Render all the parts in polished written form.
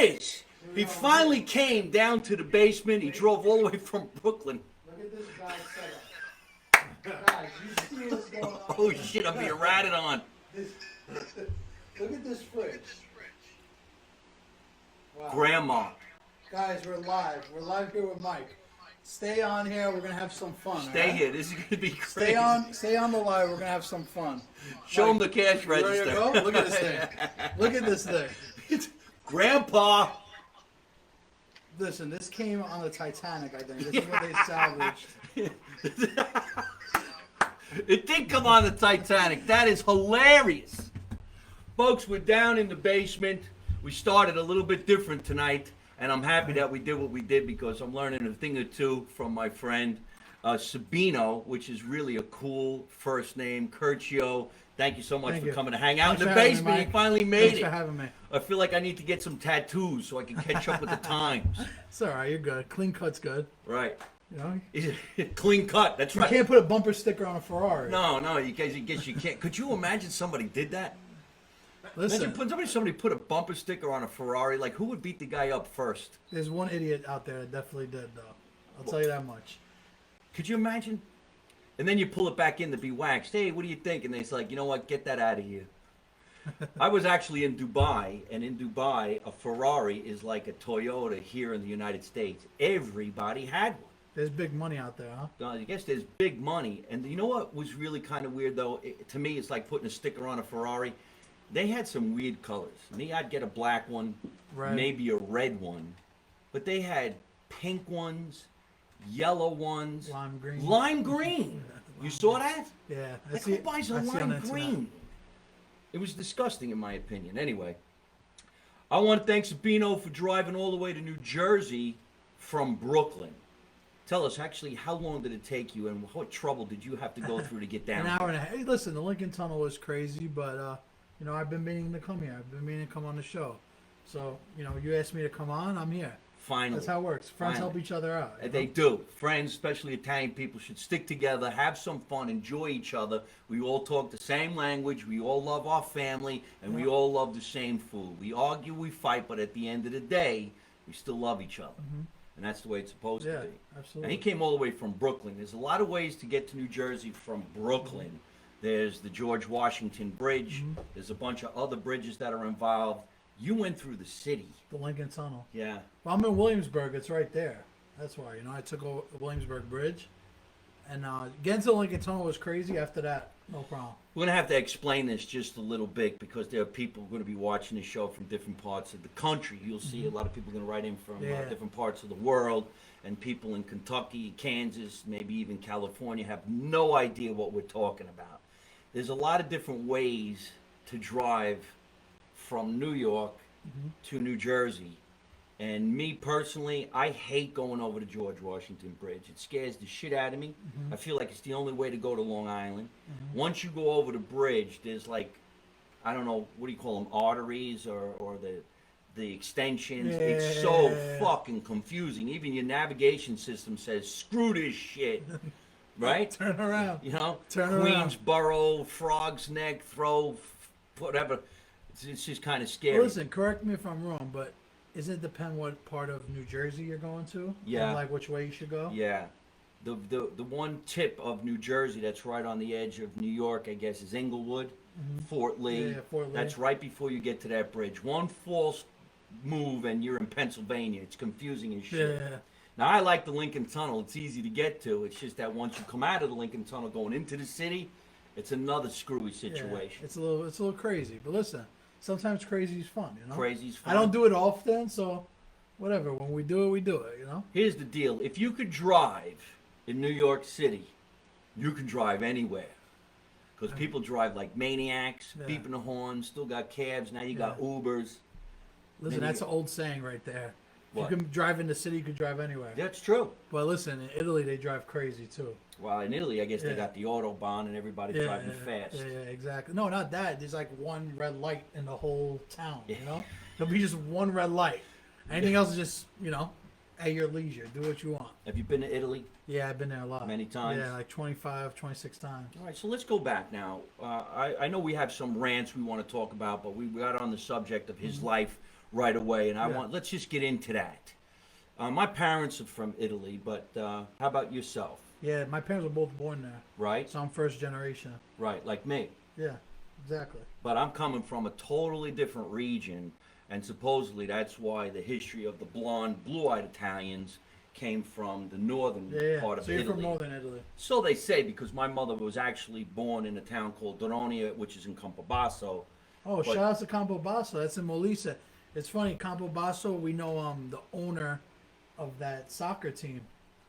is. He finally came down to the basement. He drove all the way from Brooklyn. Look at this guy's setup. Guys, you see what's going on? Oh shit, I'm being ratted on. Look at this fridge. Wow. Grandma. Guys, we're live. We're live here with Mike. Stay on here. We're gonna have some fun. Stay right? here. This is gonna be crazy. Stay on the live. We're gonna have some fun. Show him Mike, the cash you ready register. to go? Look at this thing. Look at this thing. Grandpa. Listen, this came on the Titanic, I think. This is what they salvaged. It did come on the Titanic. That is hilarious. Folks, we're down in the basement. We started a little bit different tonight, and I'm happy that we did what we did because I'm learning a thing or two from my friend Sabino, which is really a cool first name, Curcio. Thank you so much for coming to hang out in the basement. You finally made it. Thanks for having me. I feel like I need to get some tattoos so I can catch up with the times. It's all right. You're good. Clean cut's good. Right. You know? Clean cut. That's right. You can't put a bumper sticker on a Ferrari. No, you guys you can't. Could you imagine somebody did that? Listen, Imagine somebody put a bumper sticker on a Ferrari. Like, who would beat the guy up first? there's one idiot out there that definitely did, though. I'll tell you that much. Could you imagine? And then you pull it back in to be waxed. Hey, what do you think? And it's like, you know what? Get that out of here. I was actually in Dubai, and in Dubai, a Ferrari is like a Toyota here in the United States. Everybody had one. There's big money out there, huh? I guess there's big money. And you know what was really kind of weird, though? To me, it's like putting a sticker on a Ferrari. They had some weird colors. Me, I'd get a black one, Right. maybe a red one. But they had pink ones, yellow ones. Lime green. Lime green. You saw that? Yeah. Like, who buys a I see on lime the internet. green? It was disgusting, in my opinion. Anyway, I want to thank Sabino for driving all the way to New Jersey from Brooklyn. Tell us, actually, how long did it take you, and what trouble did you have to go through to get down? An hour and a half. Hey, listen, the Lincoln Tunnel was crazy, but you know, I've been meaning to come here. I've been meaning to come on the show. So, you know, you asked me to come on, I'm here. Finally. That's how it works. Friends help each other out. And they do. Friends, especially Italian people, should stick together, have some fun, enjoy each other. We all talk the same language. We all love our family, and we all love the same food. We argue, we fight, but at the end of the day, we still love each other. Mm-hmm. And that's the way it's supposed to be. Absolutely. And he came all the way from Brooklyn. There's a lot of ways to get to New Jersey from Brooklyn. Mm-hmm. There's the George Washington Bridge. Mm-hmm. There's a bunch of other bridges that are involved. You went through the city. The Lincoln Tunnel. Yeah. Well, I'm in Williamsburg. It's right there. That's why, you know, I took over the Williamsburg Bridge. And getting to the Lincoln Tunnel was crazy. After that, no problem. We're going to have to explain this just a little bit because there are people going to be watching the show from different parts of the country. You'll see a lot of people going to write in from different parts of the world, and people in Kentucky, Kansas, maybe even California have no idea what we're talking about. There's a lot of different ways to drive from New York to New Jersey. And me personally, I hate going over the George Washington Bridge. It scares the shit out of me. I feel like it's the only way to go to Long Island. Once you go over the bridge, there's like, I don't know, what do you call them, arteries or the extensions. It's so fucking confusing. Even your navigation system says, screw this shit. Right? Turn around. You know? Turn around. Queensboro, Frog's Neck, whatever. It's just kind of scary. Well, listen, correct me if I'm wrong, but doesn't it depend what part of New Jersey you're going to? Yeah. And like which way you should go? Yeah. The one tip of New Jersey that's right on the edge of New York, I guess, is Englewood, Fort Lee. Yeah, Fort Lee. That's right before you get to that bridge. One false move and you're in Pennsylvania. It's confusing as shit. Yeah. Now, I like the Lincoln Tunnel. It's easy to get to. It's just that once you come out of the Lincoln Tunnel going into the city, it's another screwy situation. Yeah, it's a little crazy. But listen, sometimes crazy is fun, you know? Crazy's fun. I don't do it often, so whatever. When we do it, you know? Here's the deal. If you could drive in New York City, you can drive anywhere. Because people drive like maniacs, beeping the horn, still got cabs, now you got Ubers. Listen, that's an old saying right there. What? If you can drive in the city, you can drive anywhere. That's true. But listen, in Italy, they drive crazy, too. Well, in Italy, I guess they got the Autobahn and everybody's driving fast. Yeah, exactly. No, not that. There's like one red light in the whole town, you know? There'll be just one red light. Anything else is just, you know, at your leisure. Do what you want. Have you been to Italy? Yeah, I've been there a lot. Many times? Yeah, like 25, 26 times. All right, so let's go back now. I know we have some rants we want to talk about, but we got on the subject of his life right away, and Yeah. let's just get into that. My parents are from Italy, but how about yourself? Yeah, my parents were both born there, Right? so I'm first generation. Right, like me. Yeah, exactly. But I'm coming from a totally different region, and supposedly that's why the history of the blonde, blue-eyed Italians came from the northern Yeah, yeah. part of So you're Italy. from northern Italy. So they say, because my mother was actually born in a town called Doronia, which is in Campobasso. Oh, But- shout out to Campobasso. That's in Molise. It's funny, Campobasso. We know the owner of that soccer team.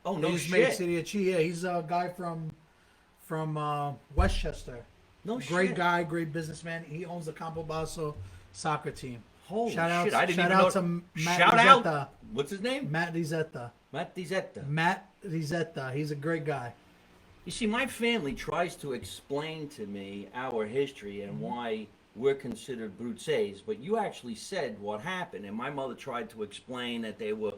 Oh, They no just made shit. City of Chi. Yeah, he's a guy from Westchester. No Great shit. guy, great businessman. He owns the Campobasso soccer team. Holy shout out, shit, I didn't shout even out know. to Matt Shout Rizzetta. out. What's his name? Matt Rizzetta. Matt Dizetta. Matt Rizzetta. He's a great guy. You see, my family tries to explain to me our history and why we're considered Bruzzese, but you actually said what happened, and my mother tried to explain that they were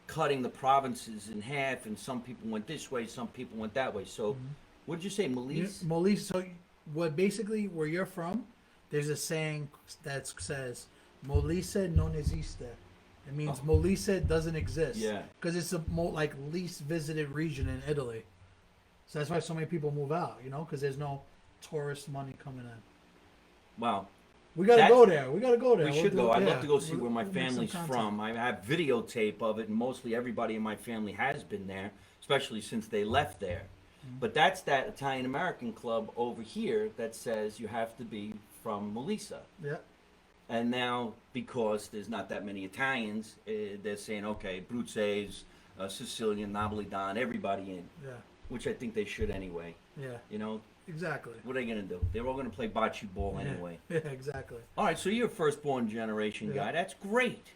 cutting the provinces in half, and some people went this way, some people went that way. So, what did you say, Molise? Molise. So, what basically where you're from? There's a saying that says "Molise non esiste." It means Molise doesn't exist. Yeah. Because it's the least visited region in Italy. So that's why so many people move out. Because there's no tourist money coming in. Wow. We gotta That's- go there. We gotta go there. We We'll should do go. it. I'd Yeah. love to go see We'll- where my we'll make some family's content. from. I have videotape of it, and mostly everybody in my family has been there, especially since they left there. Mm-hmm. But that's that Italian American club over here that says you have to be from Molise. Yeah. And now, because there's not that many Italians, they're saying, okay, Bruzzese, Sicilian, Napolitan, everybody in, Yeah. which I think they should anyway. Yeah. You know, Exactly. what are they going to do? They're all going to play bocce ball Yeah. anyway. Yeah. Exactly. All right, so you're a firstborn generation Yeah. guy. That's great.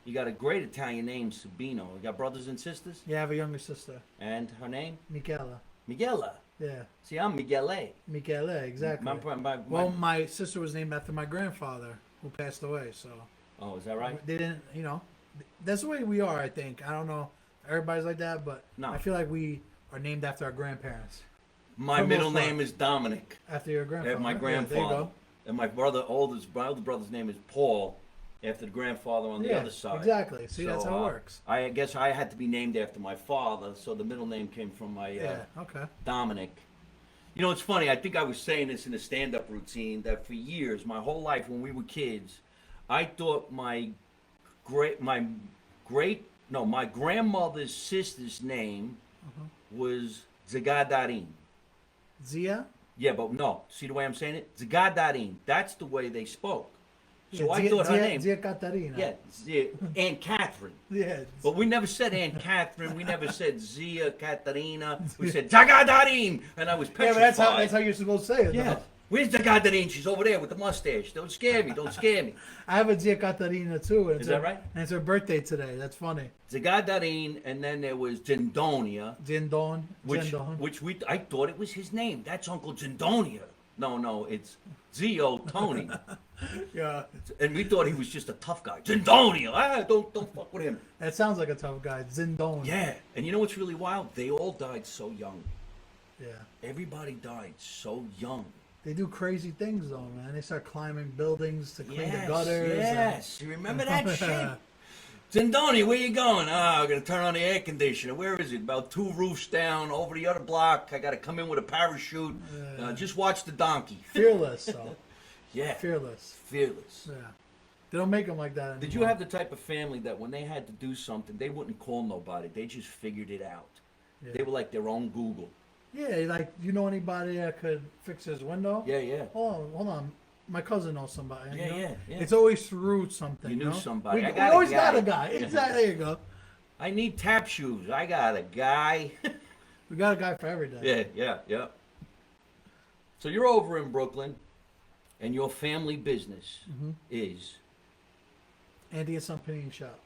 You got a great Italian name, Sabino. You got brothers and sisters? Yeah. I have a younger sister, And her name? Michela. Miguela. Yeah. See, I'm Miguele. Michele. Exactly. Well, my sister was named after my grandfather, who passed away. So oh, is that right? they didn't, that's the way we are. I think. I don't know. Everybody's like that, but No. I feel like we are named after our grandparents. My For the middle most part. name is Dominic. After your grandfather. And my Yeah, there you grandfather. go. And my older brother's name is Paul, after the grandfather on the Yeah, other side. exactly. See, that's how it uh, works. I guess I had to be named after my father, so the middle name came from my Yeah. Okay. Dominic. You know, it's funny. I think I was saying this in a stand-up routine that for years, my whole life, when we were kids, I thought my grandmother's sister's name was Zagadarin. Zia. Yeah, but no. See the way I'm saying it? Zagadarin. That's the way they spoke. So Yeah, I Zia, thought her Zia, name. Zia Catarina. Yeah, Zia, Aunt Catherine. Yeah. But we never said Aunt Catherine. We never said Zia Katarina. We said Zagadarin, and I was Yeah, petrified. but that's how you're supposed to say it. Yeah. though. Where's Zagadarin? She's over there with the mustache. Don't scare me. Don't scare me. I have a Zia Catarina too. And Is it's that right? And it's her birthday today. That's funny. Zagadarin, and then there was Zendonia, Zindon. which I thought it was his name. That's Uncle Zendonia. No, it's Zio Tony. Yeah. And we thought he was just a tough guy. Zendonia! Don't fuck with him. That sounds like a tough guy. Zindon. Yeah. And you know what's really wild? They all died so young. Yeah. Everybody died so young. They do crazy things though, man. They start climbing buildings to clean Yes, the gutters. yes. You remember that shit? Zendoni, where you going? I'm going to turn on the air conditioner. Where is it? About 2 roofs down, over the other block. I got to come in with a parachute. Just watch the donkey. Fearless, though. Yeah. Fearless. Fearless. Yeah. They don't make them like that anymore. Did you have the type of family that when they had to do something, they wouldn't call nobody. They just figured it out. Yeah. They were like their own Google. Yeah, like, you know anybody that could fix his window? Yeah. Hold on. My cousin knows somebody. Yeah, you know? yeah. It's always through something. You knew know? somebody. We, I we got a always guy. got a guy. Exactly. There you go. I need tap shoes. I got a guy. We got a guy for every day. Yeah. So you're over in Brooklyn, and your family business is. Anthony and Son Panini Shop.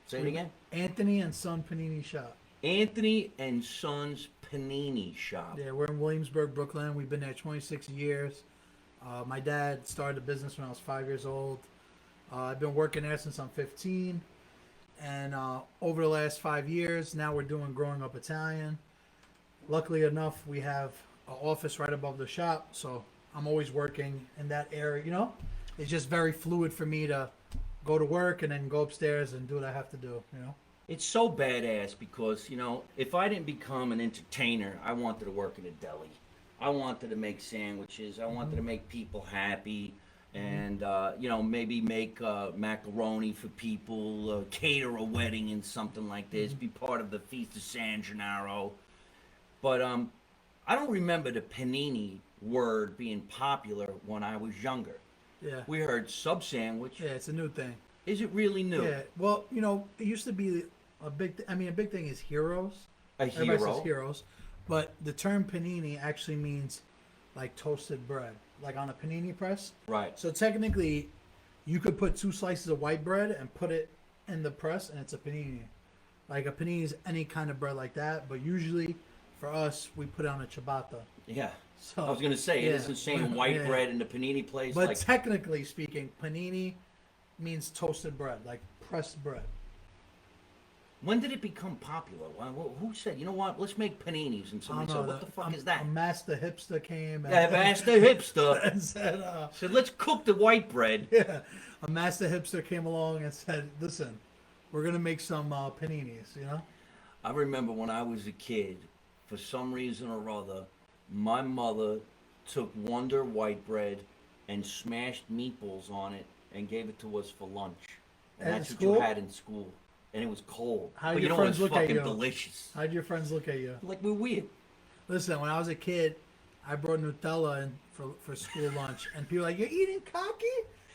Say it again. Anthony and Son Panini Shop. Anthony and Sons Panini Shop. Yeah, we're in Williamsburg, Brooklyn. We've been there 26 years. My dad started a business when I was 5 years old. I've been working there since I'm 15. And over the last 5 years, now we're doing Growing Up Italian. Luckily enough, we have an office right above the shop, so I'm always working in that area, you know? It's just very fluid for me to go to work and then go upstairs and do what I have to do. You know. It's so badass because, if I didn't become an entertainer, I wanted to work in a deli. I wanted to make sandwiches. I wanted to make people happy and, maybe make macaroni for people, cater a wedding and something like this, be part of the Feast of San Gennaro. But I don't remember the panini word being popular when I was younger. Yeah. We heard sub sandwich. Yeah, it's a new thing. Is it really new? Yeah. Well, it used to be a big. A big thing is heroes. A Everybody hero. says heroes, but the term panini actually means like toasted bread, like on a panini press. Right. So technically, you could put 2 slices of white bread and put it in the press, and it's a panini. Like a panini is any kind of bread like that, but usually for us, we put it on a ciabatta. Yeah. So I was going to say, it isn't saying white Yeah. bread in the panini place. But like, technically speaking, panini means toasted bread, like pressed bread. when did it become popular? Who said, you know what, let's make paninis? And somebody said, what the fuck is that? A master hipster came and, Yeah, master hipster and said, said, let's cook the white bread. yeah, a master hipster came along and said, listen, we're going to make some paninis, you know? I remember when I was a kid, for some reason or other, my mother took Wonder white bread and smashed meatballs on it and gave it to us for lunch. And At that's what school? you had in school. And it was cold. How But your it friends was look at fucking you? delicious. How'd your friends look at you? Like, we're weird. Listen, when I was a kid, I brought Nutella in for school lunch, and people were like, you're eating cocky?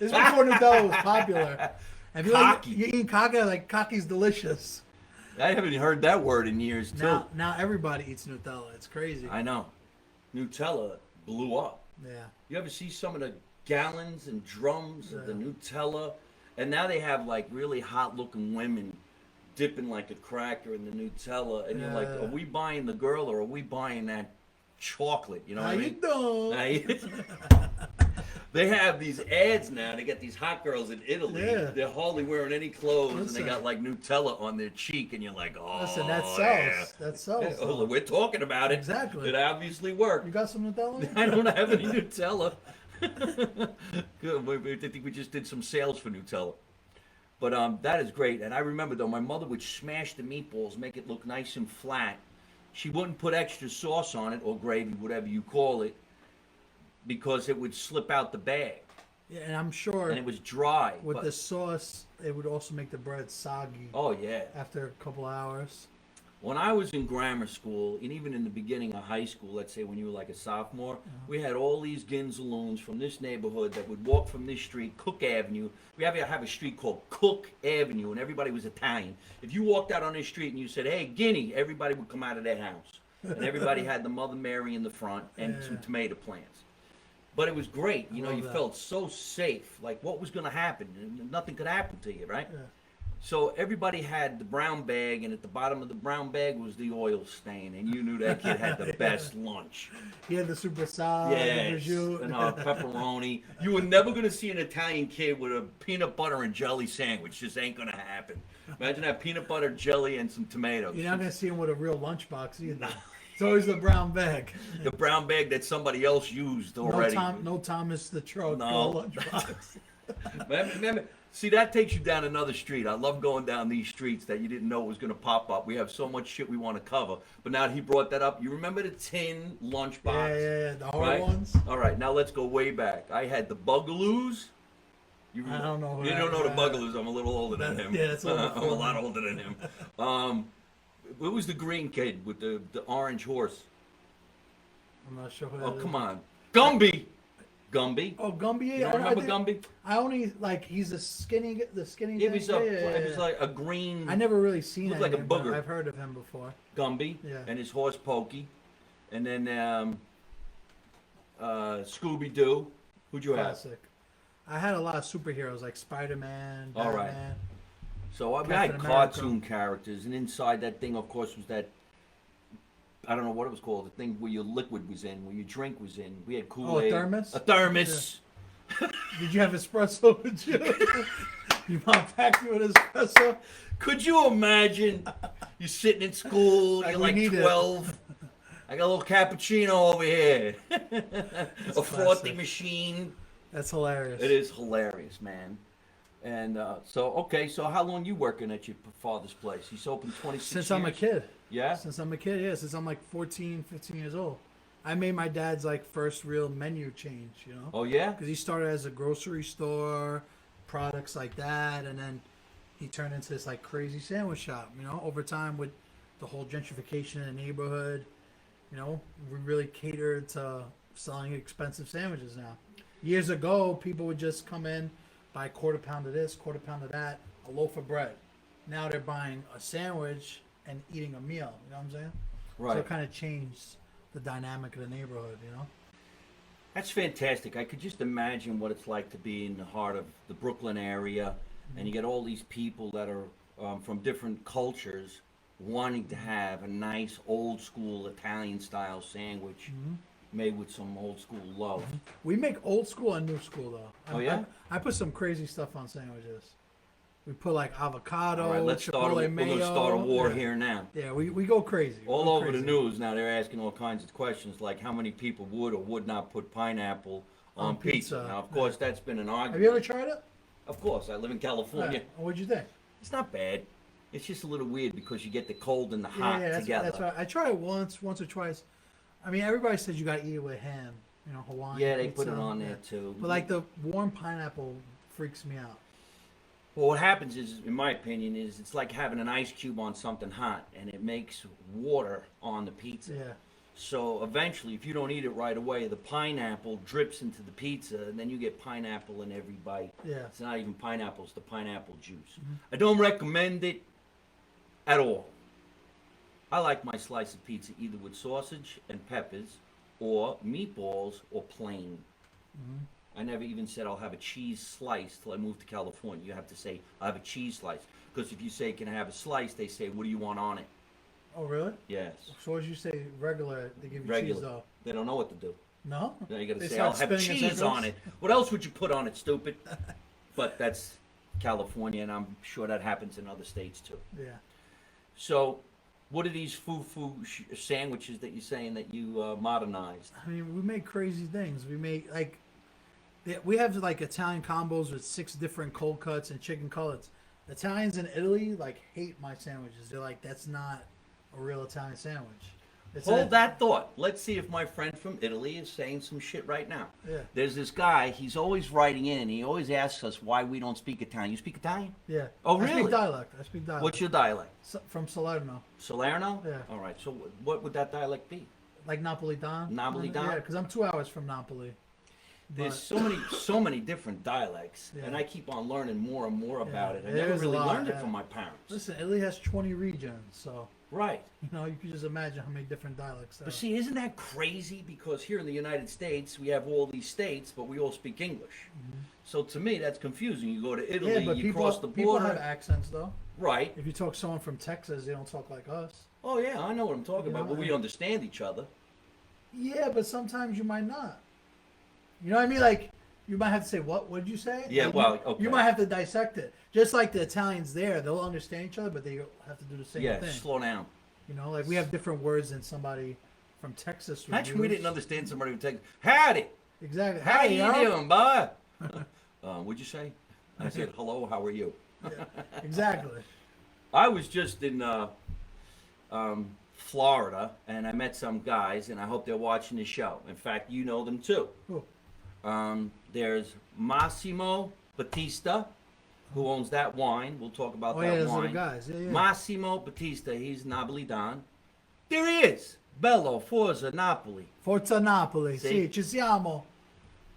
This is before Nutella was popular. And people Cocky. Like, you're eating cocky? Like, cocky's delicious. I haven't heard that word in years, too. Now everybody eats Nutella. It's crazy. I know. Nutella blew up. Yeah. You ever see some of the gallons and drums of the Nutella? And now they have, like, really hot-looking women dipping like a cracker in the Nutella. And you're like, Yeah. are we buying the girl or are we buying that chocolate? You know How what I you mean? doing? They have these ads now. They got these hot girls in Italy. Yeah. They're hardly wearing any clothes, and Listen. they got like Nutella on their cheek, and you're like, oh, Listen, that sells. yeah. That sells. Yeah, oh, we're talking about it. Exactly. It obviously worked. You got some Nutella? I don't have any Nutella. Good. I think we just did some sales for Nutella. But that is great. And I remember, though, my mother would smash the meatballs, make it look nice and flat. She wouldn't put extra sauce on it, or gravy, whatever you call it, because it would slip out the bag. Yeah, and I'm sure And it was dry. with but- the sauce, it would also make the bread soggy Oh, yeah. after a couple hours. When I was in grammar school, and even in the beginning of high school, let's say when you were like a sophomore, we had all these Ginzaloons from this neighborhood that would walk from this street, Cook Avenue. We have a street called Cook Avenue, and everybody was Italian. If you walked out on this street and you said, hey, Guinea, everybody would come out of their house. And everybody had the Mother Mary in the front and some tomato plants. But it was great. You know, Love you that. felt so safe. Like, what was going to happen? And nothing could happen to you, right? Yeah. So everybody had the brown bag, and at the bottom of the brown bag was the oil stain, and you knew that kid had the best lunch. He had the super side, Yes, the prosciutto. and pepperoni. You were never going to see an Italian kid with a peanut butter and jelly sandwich. Just ain't going to happen. Imagine that peanut butter, jelly, and some tomatoes. You're not going to see him with a real lunchbox either. It's always the brown bag. The brown bag that somebody else used already. No Thomas the Truck. No. No lunchbox. Remember, see, that takes you down another street. I love going down these streets that you didn't know was going to pop up. We have so much shit we want to cover. But now that he brought that up, you remember the tin lunchbox? Yeah, the hard right? ones. All right, now let's go way back. I had the Bugaloos. I don't know. You don't know the Bugaloos. I'm a little older than him. Yeah, that's a little I'm a lot older than him. What was the green kid with the orange horse? I'm not sure who that Oh, is. come on. Gumby. Gumby. Oh, Gumby. You Yeah, remember Gumby? I only he's the skinny It thing. was it was like a green. I never really seen Looked it. like a booger. I've heard of him before. Gumby Yeah. and his horse Pokey, and then Scooby Doo. Who'd you have? Classic. I had a lot of superheroes like Spider-Man, All Batman. right. So I had Captain cartoon characters, and inside that thing, of course, was that. I don't know what it was called. The thing where your liquid was in, where your drink was in. We had Kool-Aid. thermos? A thermos. Did you have espresso with you? Your mom packed you an espresso. Could you imagine? You're sitting in school. Like, You're we like need it. 12. I got a little cappuccino over here. A frothy classic. machine. That's hilarious. It is hilarious, man. And so how long you working at your father's place? He's open 26 Since years? I'm a kid. Yeah? Since I'm a kid, yeah. Since I'm like 14, 15 years old. I made my dad's like first real menu change, you know? Oh, yeah? Because he started as a grocery store, products like that, and then he turned into this like crazy sandwich shop, you know? Over time with the whole gentrification in the neighborhood, you know, we really catered to selling expensive sandwiches now. Years ago, people would just come in, buy a quarter pound of this, quarter pound of that, a loaf of bread. Now they're buying a sandwich and eating a meal. You know what I'm saying? Right. So it kind of changed the dynamic of the neighborhood. You know? That's fantastic. I could just imagine what it's like to be in the heart of the Brooklyn area, and you get all these people that are from different cultures wanting to have a nice old school Italian style sandwich made with some old school love. We make old school and new school though. Oh, yeah? I put some crazy stuff on sandwiches. We put like avocado, All right, we're chipotle going mayo. to start a war Yeah. here now. Yeah, we go crazy. We All go over the crazy. news now, they're asking all kinds of questions like how many people would or would not put pineapple on pizza. Now, of course, that's been an argument. Have you ever tried it? Of course, I live in California. Yeah. What'd you think? It's not bad. It's just a little weird because you get the cold and the hot Yeah, together. that's right. I tried it once or twice. I mean, everybody says you gotta eat it with ham. You know, Hawaiian. Yeah, they pizza, put it on yeah. there too. But like the warm pineapple freaks me out. Well, what happens is, in my opinion, is it's like having an ice cube on something hot, and it makes water on the pizza. Yeah. So eventually, if you don't eat it right away, the pineapple drips into the pizza, and then you get pineapple in every bite. Yeah. It's not even pineapple; it's the pineapple juice. I don't recommend it at all. I like my slice of pizza either with sausage and peppers, or meatballs, or plain. I never even said I'll have a cheese slice till I moved to California. You have to say I have a cheese slice, because if you say can I have a slice, they say what do you want on it? Oh, really? Yes. So as you say regular, they give you Regular. cheese though. They don't know what to do. No? Now you got to They say start I'll have spinning in cheese circles? on it. What else would you put on it, stupid? But that's California, and I'm sure that happens in other states too. Yeah. So, what are these sandwiches that you're saying that you modernized? I mean, we make crazy things. We make like, we have like Italian combos with 6 different cold cuts and chicken cutlets. Italians in Italy like hate my sandwiches. They're like, that's not a real Italian sandwich. It's Hold that thought. Let's see if my friend from Italy is saying some shit right now. Yeah. There's this guy, he's always writing in, and he always asks us why we don't speak Italian. You speak Italian? Yeah. Oh, I really? speak dialect. I speak dialect. What's your dialect? From Salerno, Salerno? Yeah. All right, so what would that dialect be? like Napolitan. Napolitan? Yeah, because I'm 2 hours from Napoli. There's But- so many different dialects, Yeah. and I keep on learning more and more about it. I there never is a really lot, learned it yeah. from my parents. Listen, Italy has 20 regions, so Right. you know you can just imagine how many different dialects there But are. see, isn't that crazy? Because here in the United States, we have all these states, but we all speak English. So to me, that's confusing. You go to Italy, Yeah, but you cross the border. people have accents though. Right. If you talk to someone from Texas, they don't talk like us. Oh, yeah, I know what I'm talking You about, know, but we understand each other. Yeah, but sometimes you might not. You know what I mean? Like you might have to say, "What? What did you say?" Yeah, Like, well, you okay. might have to dissect it. Just like the Italians there, they'll understand each other, but they have to do the same Yeah, thing. slow down. You know, like we have different words than somebody from Texas would Imagine we use. didn't understand somebody who takes, howdy, Exactly. how Hey, you yo. doing, bud? What'd you say? I said, hello, how are you? Yeah, exactly. I was just in Florida, and I met some guys, and I hope they're watching the show. In fact, you know them too. Cool. There's Massimo Battista, who owns that wine. We'll talk about Oh that yeah, those wine. little guys. Yeah, yeah. Massimo Battista, he's Napolitan. There he is. Bello, Forza, Napoli. Forza Napoli. Sì. Sì, ci siamo.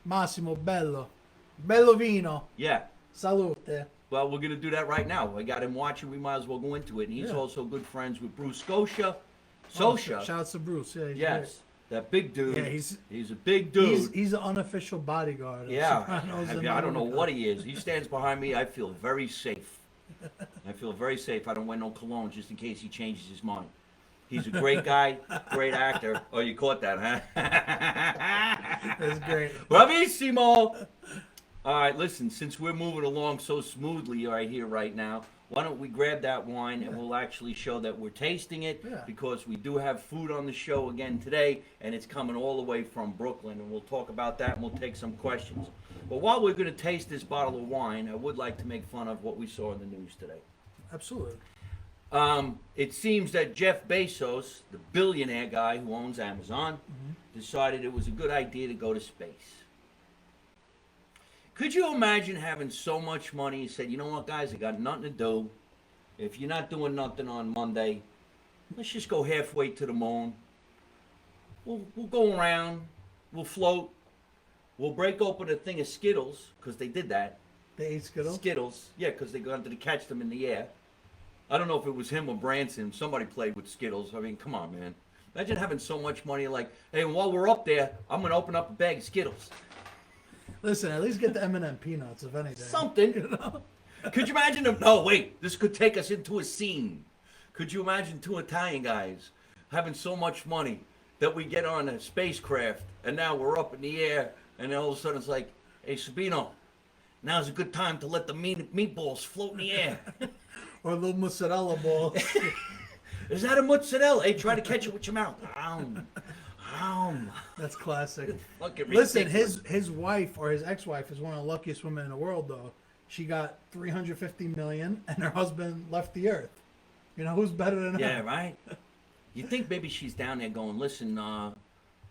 Massimo, bello. Bello vino. Yeah. Salute. Well, we're going to do that right now. I got him watching. We might as well go into it. And he's Yeah. also good friends with Bruce Scotia. Oh, Sosha. shout out to Bruce. Yeah, he's Yes. That big dude. Yeah, he's a big great. dude. He's an unofficial bodyguard. of Yeah. Sopranos and I don't know Marino. what he is. He stands behind me. I feel very safe. I feel very safe. I don't wear no cologne just in case he changes his mind. He's a great guy, great actor. Oh, you caught that, huh? That's great. Bravissimo! All right, listen, since we're moving along so smoothly right here, right now, why don't we grab that wine and we'll actually show that we're tasting it, Yeah. because we do have food on the show again today, and it's coming all the way from Brooklyn, and we'll talk about that and we'll take some questions. But while we're going to taste this bottle of wine, I would like to make fun of what we saw in the news today. Absolutely. It seems that Jeff Bezos, the billionaire guy who owns Amazon, decided it was a good idea to go to space. Could you imagine having so much money? He said, you know what, guys, I got nothing to do. If you're not doing nothing on Monday, let's just go halfway to the moon. We'll go around. We'll float. We'll break open a thing of Skittles, because they did that. They ate Skittles? Skittles, yeah, because they wanted to catch them in the air. I don't know if it was him or Branson. Somebody played with Skittles. I mean, come on, man. Imagine having so much money like, hey, while we're up there, I'm going to open up a bag of Skittles. Listen, at least get the M&M peanuts, if anything. Something. You know? Could you imagine them? No, wait. This could take us into a scene. Could you imagine two Italian guys having so much money that we get on a spacecraft and now we're up in the air and then all of a sudden it's like, hey, Sabino, now's a good time to let the meatballs float in the air. Or little mozzarella balls. Is that a mozzarella? Hey, try to catch it with your mouth. That's classic. Fucking Listen, ridiculous. his wife or his ex-wife is one of the luckiest women in the world, though. She got $350 million, and her husband left the earth. You know who's better than her? Yeah, right. You think maybe she's down there going, listen,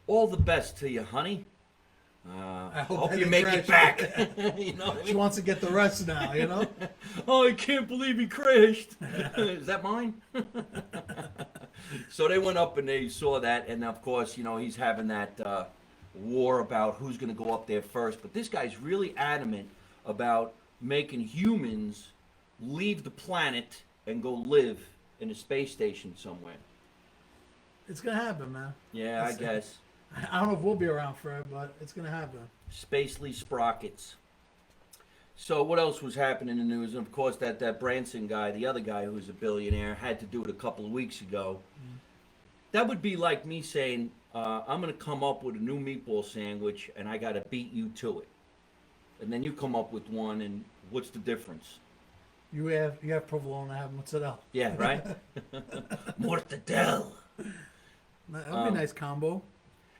all the best to you, honey. I hope that you didn't make it crash. back. You know what I She mean? wants to get the rest now, you know? Oh, I can't believe he crashed. Is that mine? So they went up and they saw that, and of course, you know, he's having that war about who's going to go up there first. But this guy's really adamant about making humans leave the planet and go live in a space station somewhere. It's going to happen, man. Yeah, I guess. I don't know if we'll be around for it, but it's going to happen. Spacely sprockets. So what else was happening in the news? And of course, that Branson guy, the other guy who's a billionaire, had to do it a couple of weeks ago. That would be like me saying, I'm going to come up with a new meatball sandwich, and I got to beat you to it. And then you come up with one, and what's the difference? You have provolone, I have mozzarella. Yeah, right? Mortadella. That would be a nice combo.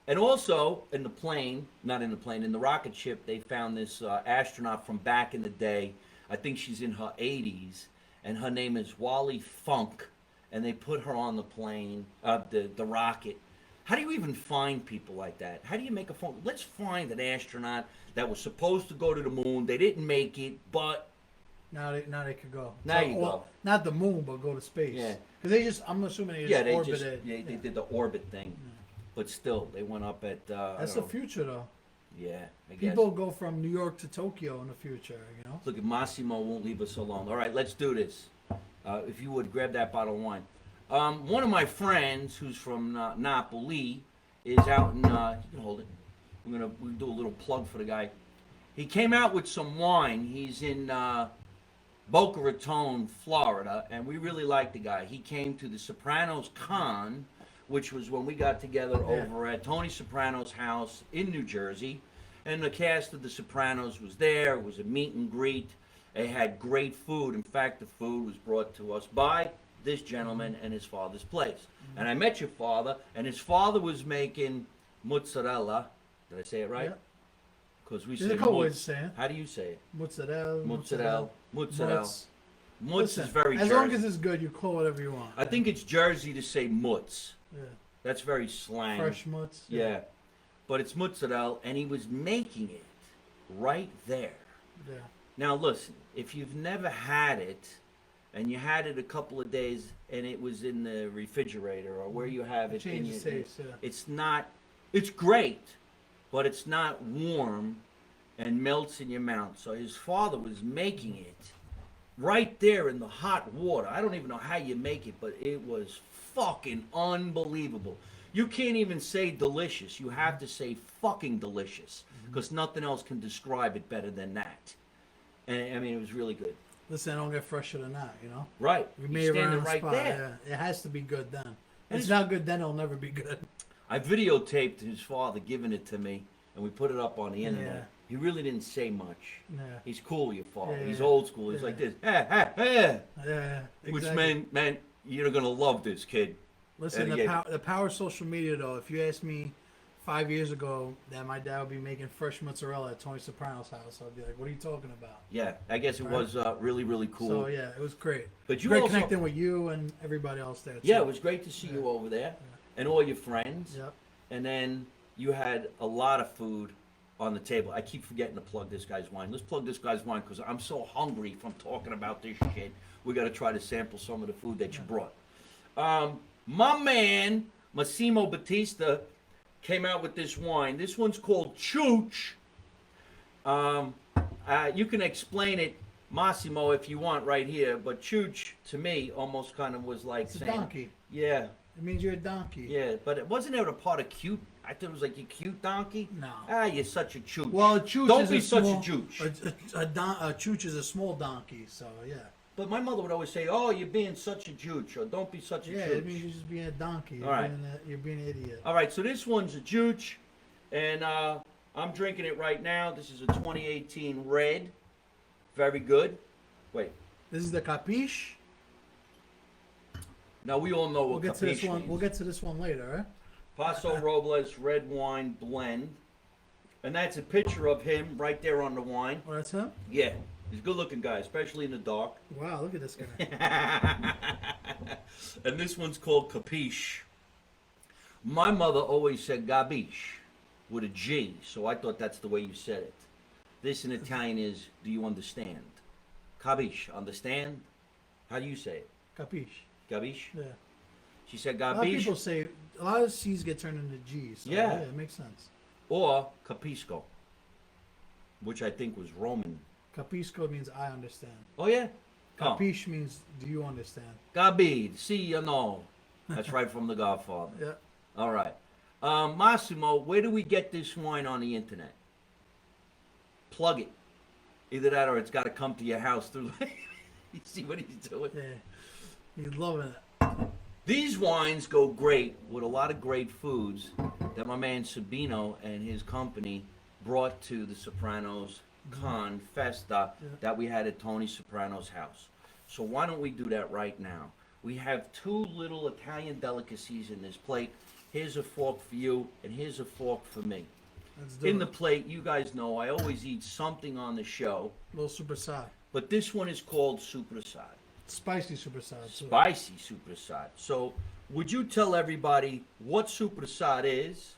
And also, in the plane, not in the plane, in the rocket ship, they found this astronaut from back in the day. I think she's in her 80s, and her name is Wally Funk, and they put her on the plane, the rocket. How do you even find people like that? How do you make a phone? Let's find an astronaut that was supposed to go to the moon. They didn't make it, but Now they could go. Now you go. Not the moon, but go to space. Yeah. Because I'm assuming they just orbited. They did the orbit thing. But still, they went up at. That's the future, though. Yeah, I guess. People go from New York to Tokyo in the future, you know? Look, Massimo won't leave us alone. All right, let's do this. If you would, grab that bottle of wine. One of my friends who's from Napoli is out in. You can hold it. We'll do a little plug for the guy. He came out with some wine. He's in Boca Raton, Florida, and we really like the guy. He came to the Sopranos Con, which was when we got together over at Tony Soprano's house in New Jersey. And the cast of The Sopranos was there. It was a meet and greet. They had great food. In fact, the food was brought to us by this gentleman and his father's place. And I met your father, and his father was making mozzarella. Did I say it right? Yeah. Because we There's say a couple ways to say it. How do you say it? Mozzarella. Mozzarella. Mozzarella. Mutz. Mutz Listen, is very as Jersey. long as it's good, you call whatever you want. I think it's Jersey to say mutz. Yeah. That's very slang. Fresh mutz. Yeah. But it's mozzarella, and he was making it right there. Yeah. Now, listen, if you've never had it, and you had it a couple of days, and it was in the refrigerator or where you have it in Changes your, taste, yeah. it's not, it's great, but it's not warm and melts in your mouth. So his father was making it right there in the hot water. I don't even know how you make it, but it was fucking unbelievable. You can't even say delicious. You have to say fucking delicious, because nothing else can describe it better than that. And I mean, it was really good. Listen, I don't get fresher than that, you know? Right. We You made it stand right it on the right spot. there. Yeah. It has to be good then. If And it's not good then, it'll never be good. I videotaped his father giving it to me, and we put it up on the internet. Yeah. He really didn't say much. Yeah. He's cool, your father. Yeah, He's yeah. old school. He's Yeah. like this. Hey. Yeah. Which Exactly. meant you're gonna love this kid. Listen, And the again- power of social media, though, if you ask me 5 years ago that my dad would be making fresh mozzarella at Tony Soprano's house. I'd be like, "What are you talking about?" Yeah, I guess it Right. was really, really cool. So yeah, it was great. But you great also, connecting with you and everybody else there. Too. yeah, it was great to see Yeah. you over there and all your friends. Yep. And then you had a lot of food on the table. I keep forgetting to plug this guy's wine. Let's plug this guy's wine because I'm so hungry from talking about this shit. We got to try to sample some of the food that you brought. My man, Massimo Battista, came out with this wine. This one's called Chooch. You can explain it, Massimo, if you want right here, but Chooch, to me, almost kind of was like It's a saying... donkey. Yeah, It means you're a donkey. yeah, but it wasn't it a part of cute? I thought it was like a cute donkey. No. Ah, you're such a chooch. Well, a chooch Don't is be a such small, a chooch. A chooch is a small donkey, so yeah. But my mother would always say, "Oh, you're being such a chooch," or "Don't be such a Yeah, chooch." it means you're just being a donkey. All right. You're being an idiot. All right, so this one's a chooch, and I'm drinking it right now. This is a 2018 red. Very good. Wait. This is the capiche. Now we all know We'll what get to this capiche one. means. We'll get to this one later, right? Paso Robles red wine blend, and that's a picture of him right there on the wine. Oh, that's him. Yeah, he's a good-looking guy, especially in the dark. Wow, look at this guy. And this one's called Capiche. My mother always said Gabiche with a G, so I thought that's the way you said it. This in Italian is, do you understand? Cabiche, understand? How do you say it? Capiche. Gabiche? Yeah. She said A lot of people Gabiche say a lot of C's get turned into G's. So Yeah. it makes sense. or Capisco, which I think was Roman. Capisco means I understand. Oh, yeah? Oh. Capiche means do you understand? Gabi, see you know. That's right from The Godfather. Yeah. All right. Massimo, where do we get this wine on the internet? Plug it. Either that or it's got to come to your house through. You see what he's doing? Yeah. He's loving it. These wines go great with a lot of great foods that my man Sabino and his company brought to the Sopranos Con Festa that we had at Tony Soprano's house. So why don't we do that right now? We have two little Italian delicacies in this plate. Here's a fork for you, and here's a fork for me. Let's do In it. the plate, you guys know I always eat something on the show, Little super side. but this one is called Super Side. Spicy super side. Too. Spicy Super Side. So, would you tell everybody what Super Side is?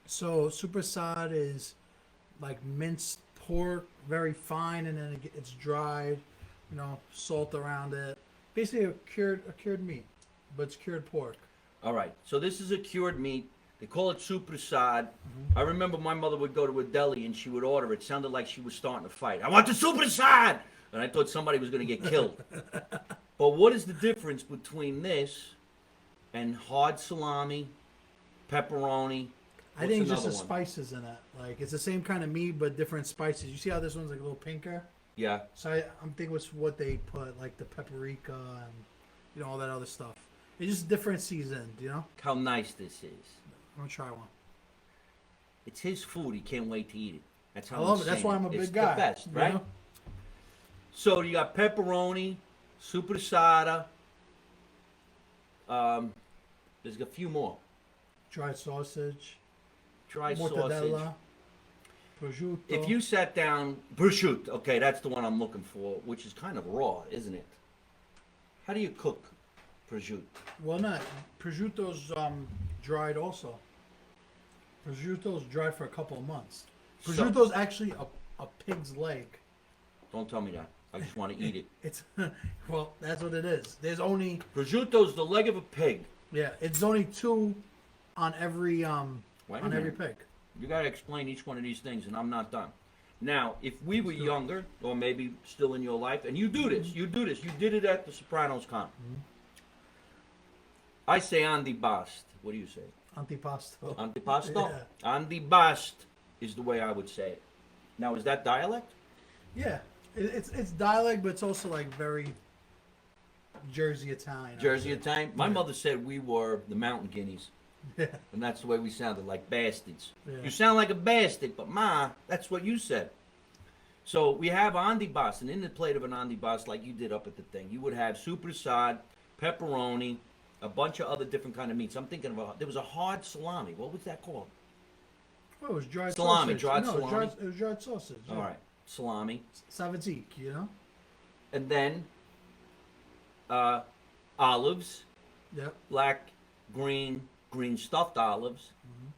So super side is like minced pork, very fine, and then it's dried. You know, salt around it. Basically a cured meat, but it's cured pork. All right. So this is a cured meat. They call it Super Side. I remember my mother would go to a deli and she would order it. Sounded like she was starting a fight. I want the Super Side, and I thought somebody was going to get killed. But what is the difference between this and hard salami, pepperoni? I think What's just the another one? spices in it. Like it's the same kind of meat, but different spices. You see how this one's like a little pinker? Yeah. So I'm thinking it's what they put, like the paprika and you know all that other stuff. It's just different seasoned, you know. How nice this is. I'm gonna try one. It's his food. He can't wait to eat it. That's how I love I'm it. That's saying why I'm a It's big guy. the best, you right? know? So you got pepperoni, super sada. There's a few more. Dried sausage, Dry sausage. mortadella, prosciutto. If you sat down, prosciutto. Okay, that's the one I'm looking for, which is kind of raw, isn't it? How do you cook prosciutto? Well, not prosciutto's dried also. Prosciutto's dried for a couple of months. So- Prosciutto's actually a pig's leg. Don't tell me that. I just want to eat it. It's well, that's what it is. There's only Prosciutto's the leg of a pig. it's only two on every Wait a on every minute. pig. You got to explain each one of these things, and I'm not done. Now, if we were younger, or maybe still in your life, and you do this, you did it at the Sopranos Con. I say antipast. What do you say? Antipasto. Antipasto? Yeah. Antipast is the way I would say it. Now, is that dialect? Yeah, it's dialect, but it's also like very Jersey Italian. I Jersey would say. Italian? My Yeah. mother said we were the mountain guineas, Yeah. and that's the way we sounded, like bastards. Yeah. You sound like a bastard, but ma, that's what you said. So we have antipasta, and in the plate of an antipasta, like you did up at the thing, you would have super sod, pepperoni, a bunch of other different kind of meats. I'm thinking of there was a hard salami. What was that called? Oh, it was dried Salami, sausage. dried no, salami? It was dried sausage. All right, salami. Savatik, you know? And then olives, Yep. black, green stuffed olives,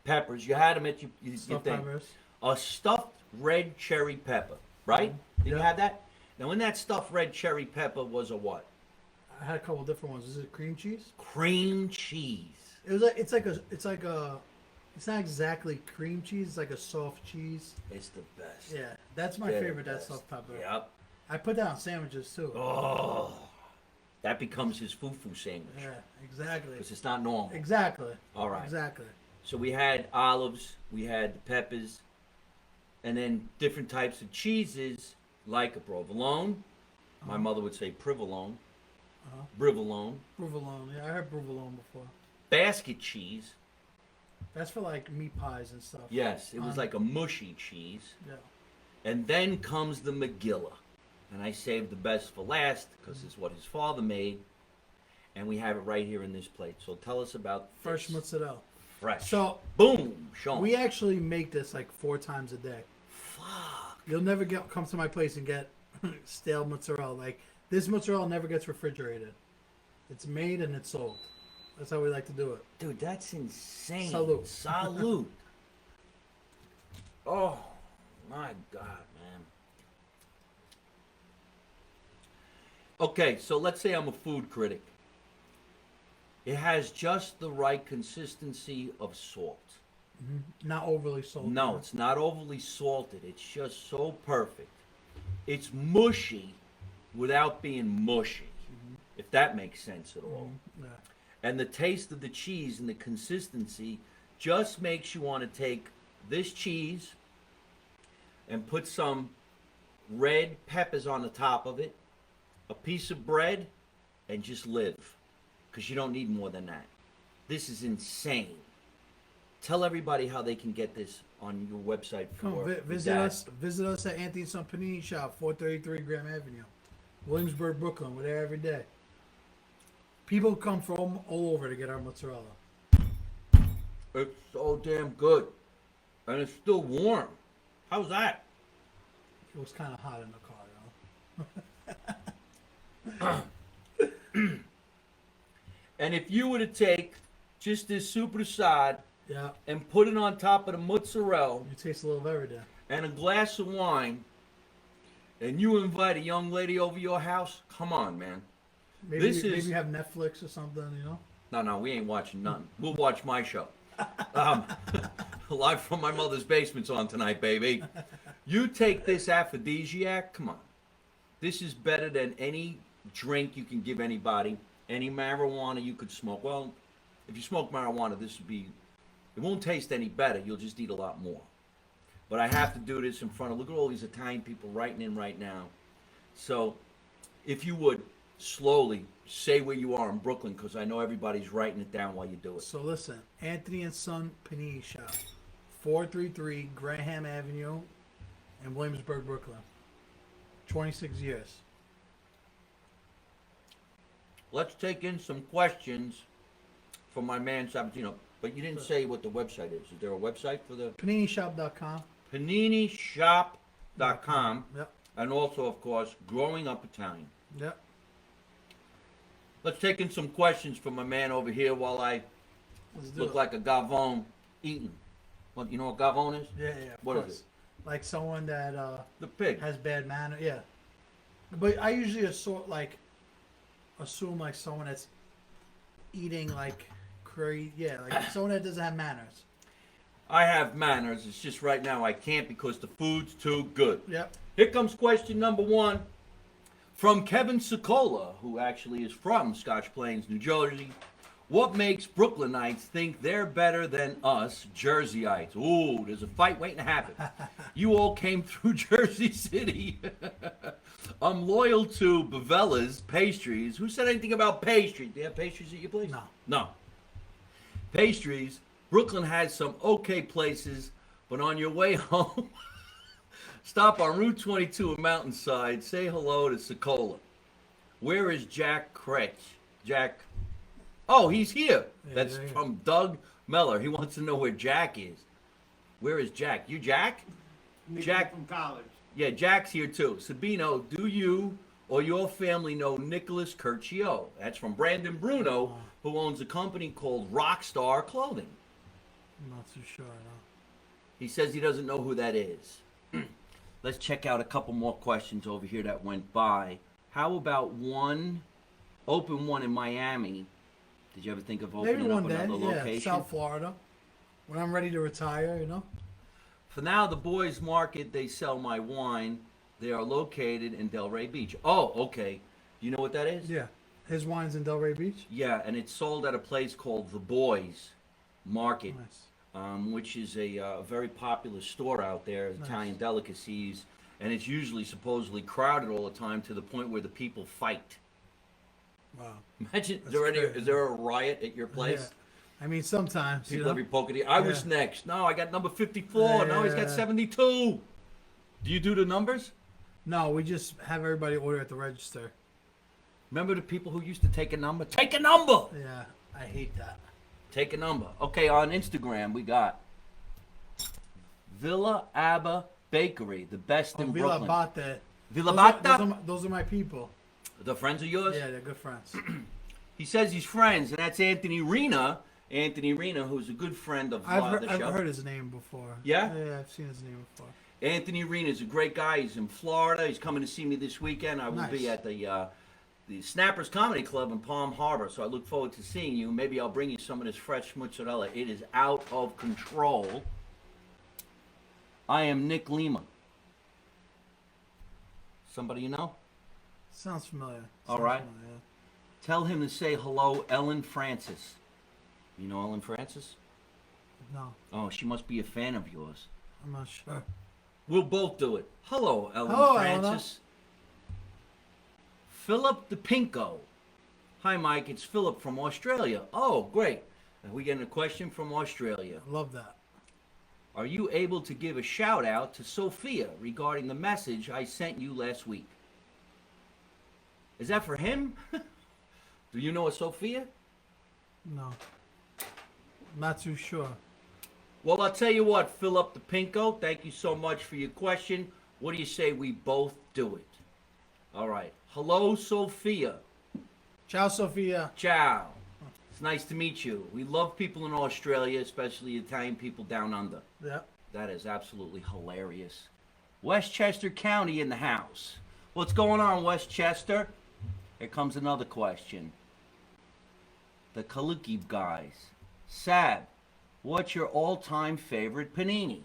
peppers. You had them at you Stuffed thing. peppers. A stuffed red cherry pepper, right? Did you Yeah. have that? Now, in that stuffed red cherry pepper was a what? I had a couple different ones. Is it cream cheese? Cream cheese. It was like it's not exactly cream cheese. It's like a soft cheese. It's the best. Yeah, that's my They're the favorite. That best. stuffed pepper. Yep. I put that on sandwiches too. Oh, that becomes his fufu sandwich Yeah, exactly. because it's not normal. Exactly. All right. Exactly. So we had olives, we had the peppers, and then different types of cheeses like a provolone. My mother would say provolone, brivolone, Provolone. Yeah, I heard provolone before. basket cheese. That's for like meat pies and stuff. Yes, it was like a mushy cheese. Yeah. And then comes the Megillah. And I saved the best for last because it's what his father made. And we have it right here in this plate. So tell us about Fresh this. mozzarella. Fresh. So Boom. Show 'em. we actually make this like 4 times a day. Fuck. You'll never come to my place and get stale mozzarella. Like this mozzarella never gets refrigerated. It's made and it's sold. That's how we like to do it. Dude, that's insane. Salute. Salute. Oh, my God, man. Okay, so let's say I'm a food critic. It has just the right consistency of salt. Not overly salty. No, it's not overly salted. It's just so perfect. It's mushy without being mushy, if that makes sense at all. Yeah. And the taste of the cheese and the consistency just makes you want to take this cheese and put some red peppers on the top of it, a piece of bread, and just live. Because you don't need more than that. This is insane. Tell everybody how they can get this on your website. Visit us at Anthony Son Panini Shop, 433 Graham Avenue, Williamsburg, Brooklyn. We're there every day. People come from all over to get our mozzarella. It's so damn good. And it's still warm. How's that? It was kind of hot in the car, though. And if you were to take just this super side Yeah, and put it on top of the mozzarella you taste a little of everything. and a glass of wine, and you invite a young lady over your house, come on, man. Maybe This maybe is- you have Netflix or something, you know? No, we ain't watching nothing. We'll watch my show. Live from my mother's basement's on tonight, baby. You take this aphrodisiac, come on. This is better than any drink you can give anybody, any marijuana you could smoke. Well, if you smoke marijuana, this would be, it won't taste any better. You'll just eat a lot more. But I have to do this in front of, look at all these Italian people writing in right now. So if you would slowly say where you are in Brooklyn, because I know everybody's writing it down while you do it. So listen, Anthony and Son Panini Shop, 433 Graham Avenue in Williamsburg, Brooklyn. 26 years. Let's take in some questions from my man Sabino. But you didn't say what the website is. Is there a website for the PaniniShop.com. PaniniShop.com? Yep. And also, of course, Growing Up Italian. Yep. Let's take in some questions from my man over here while I Let's do look it. like a gavone eating. What, you know what gavone is? Yeah, of What is course. Like someone that The pig. has bad manner. Yeah. But I usually assume like someone that's eating like crazy. Yeah, like someone that doesn't have manners. I have manners. It's just right now I can't because the food's too good. Yep. Here comes question number one from Kevin Sokola, who actually is from Scotch Plains, New Jersey. What makes Brooklynites think they're better than us Jerseyites? Ooh, there's a fight waiting to happen. You all came through Jersey City. I'm loyal to Bavella's Pastries. Who said anything about pastries? Do you have pastries at your place? No. No. Pastries. Brooklyn has some okay places, but on your way home, stop on Route 22 in Mountainside. Say hello to Sokola. Where is Jack Kretsch? Jack. Oh, he's here. Yeah, That's yeah, yeah. from Doug Meller. He wants to know where Jack is. Where is Jack? You Jack? Nick Jack- from college. Yeah, Jack's here too. Sabino, do you or your family know Nicholas Curcio? That's from Brandon Bruno, who owns a company called Rockstar Clothing. I'm not too sure. No. He says he doesn't know who that is. Let's check out a couple more questions over here that went by. How about open one in Miami? Did you ever think of opening Maybe up one day. another Yeah, location? South Florida. When I'm ready to retire, you know. For now, the boys market, they sell my wine. They are located in Delray Beach. Oh, okay. You know what that is? Yeah. His wine's in Delray Beach. Yeah, and it's sold at a place called The Boys Market, Nice. which is a very popular store out there, Nice. Italian delicacies, and it's usually supposedly crowded all the time to the point where the people fight. Wow. Imagine, That's is crazy. there a riot at your place? Yeah. I mean, sometimes People you know. every poke at you. I was Yeah. next. No, I got number 54. No, he's got Yeah. 72. Do you do the numbers? No, we just have everybody order at the register. Remember the people who used to take a number? Take a number! Yeah, I hate that. Take a number. Okay, on Instagram we got Villa Abba Bakery, the best in Villa Brooklyn. Bate. Villa Those are my people. The friends of yours? Yeah, they're good friends. He says he's friends, and that's Anthony Rena. Anthony Rena, who's a good friend of I've the show. heard his name before. Yeah? Yeah, I've seen his name before. Anthony Rena is a great guy. He's in Florida. He's coming to see me this weekend. I will Nice. be at the Snappers Comedy Club in Palm Harbor, so I look forward to seeing you. Maybe I'll bring you some of this fresh mozzarella. It is out of control. I am Nick Lima. Somebody you know? Sounds familiar. All Sounds right. familiar, Tell him to say hello, Ellen Francis. You know Ellen Francis? yeah. No, Oh, she must be a fan of yours. I'm not sure. We'll both do it. Hello, Ellen Hello, Francis. Philip DePinko. Hi, Mike. It's Philip from Australia. Oh, great. Are we getting a question from Australia? I love that. Are you able to give a shout out to Sophia regarding the message I sent you last week? Is that for him? Do you know a Sophia? No, not too sure. Well, I'll tell you what, Philip DePinko, thank you so much for your question. What do you say we both do it? All right. Hello, Sophia. Ciao, Sophia. Ciao. It's nice to meet you. We love people in Australia, especially Italian people down under. Yeah. That is absolutely hilarious. Westchester County in the house. What's going on, Westchester? Here comes another question. The Kaluki guys. Sab, what's your all-time favorite panini?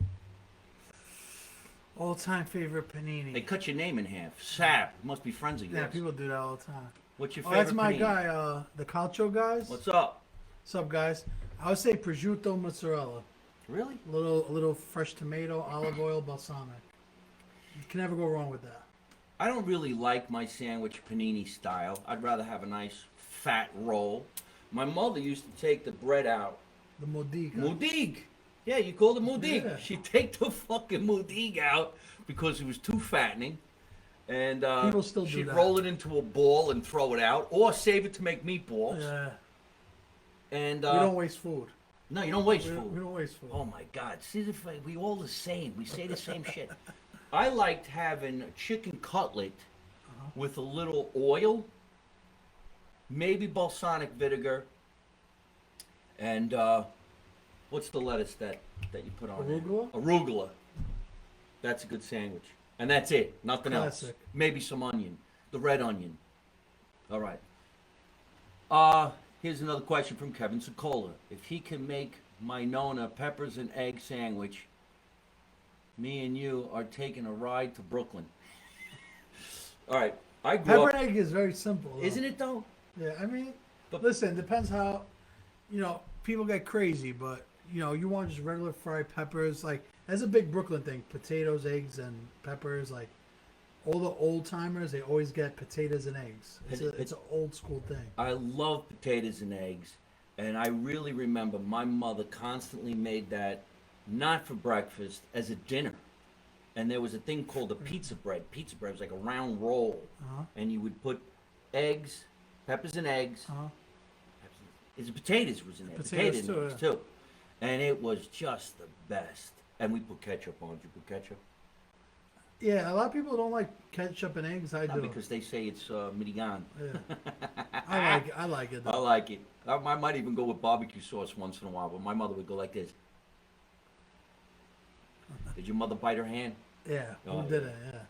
All-time favorite panini. They cut your name in half. Sab, must be friends of yours. Yeah, people do that all the time. What's your Oh, favorite that's my panini? guy, the Calcio guys. What's up? What's up, guys? I would say prosciutto mozzarella. Really? A little fresh tomato, olive oil, balsamic. You can never go wrong with that. I don't really like my sandwich panini style. I'd rather have a nice fat roll. My mother used to take the bread out. The modiga. Mudig. Yeah, you call it mudig. Yeah. She'd take the fucking mudig out because it was too fattening. And People still do she'd that. roll it into a ball and throw it out, or save it to make meatballs. Yeah. And We don't waste food. no, you don't waste We food. don't waste food. Oh my God! See, we all the same. We say the same shit. I liked having a chicken cutlet with a little oil, maybe balsamic vinegar, and what's the lettuce that you put on Arugula? there? Arugula. That's a good sandwich, and that's it. Nothing else. Classic. Maybe some onion, the red onion. All right. Here's another question from Kevin Sokola. If he can make my Nona peppers and egg sandwich, me and you are taking a ride to Brooklyn. All right. I grew Pepper up. and egg is very simple. Though. Isn't it though? Yeah, I mean, But- listen, depends how, people get crazy, but, you want just regular fried peppers. Like, that's a big Brooklyn thing. Potatoes, eggs, and peppers. Like, all the old timers, they always get potatoes and eggs. It's an old school thing. I love potatoes and eggs, and I really remember my mother constantly made that, not for breakfast, as a dinner. And there was a thing called a pizza bread. Pizza bread was like a round roll, Uh-huh. and you would put eggs, peppers and eggs. Uh-huh. Potatoes was in there. Potatoes Potatoes too, too. And it was just the best. And we put ketchup on. Do you put ketchup? Yeah, a lot of people don't like ketchup and eggs. I No, do. because they say it's Minigan. Yeah. I like it I though. like it. I might even go with barbecue sauce once in a while, but my mother would go like this. Did your mother bite her hand? Yeah, Oh, who did yeah. it? Yeah.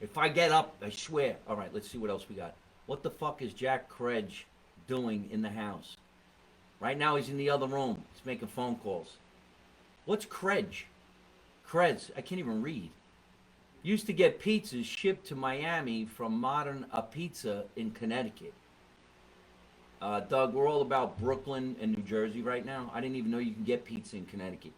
If I get up, I swear. All right, let's see what else we got. What the fuck is Jack Credge doing in the house? Right now he's in the other room. He's making phone calls. What's Credge? Krebs, I can't even read. Used to get pizzas shipped to Miami from Modern A Pizza in Connecticut. Doug, we're all about Brooklyn and New Jersey right now. I didn't even know you can get pizza in Connecticut.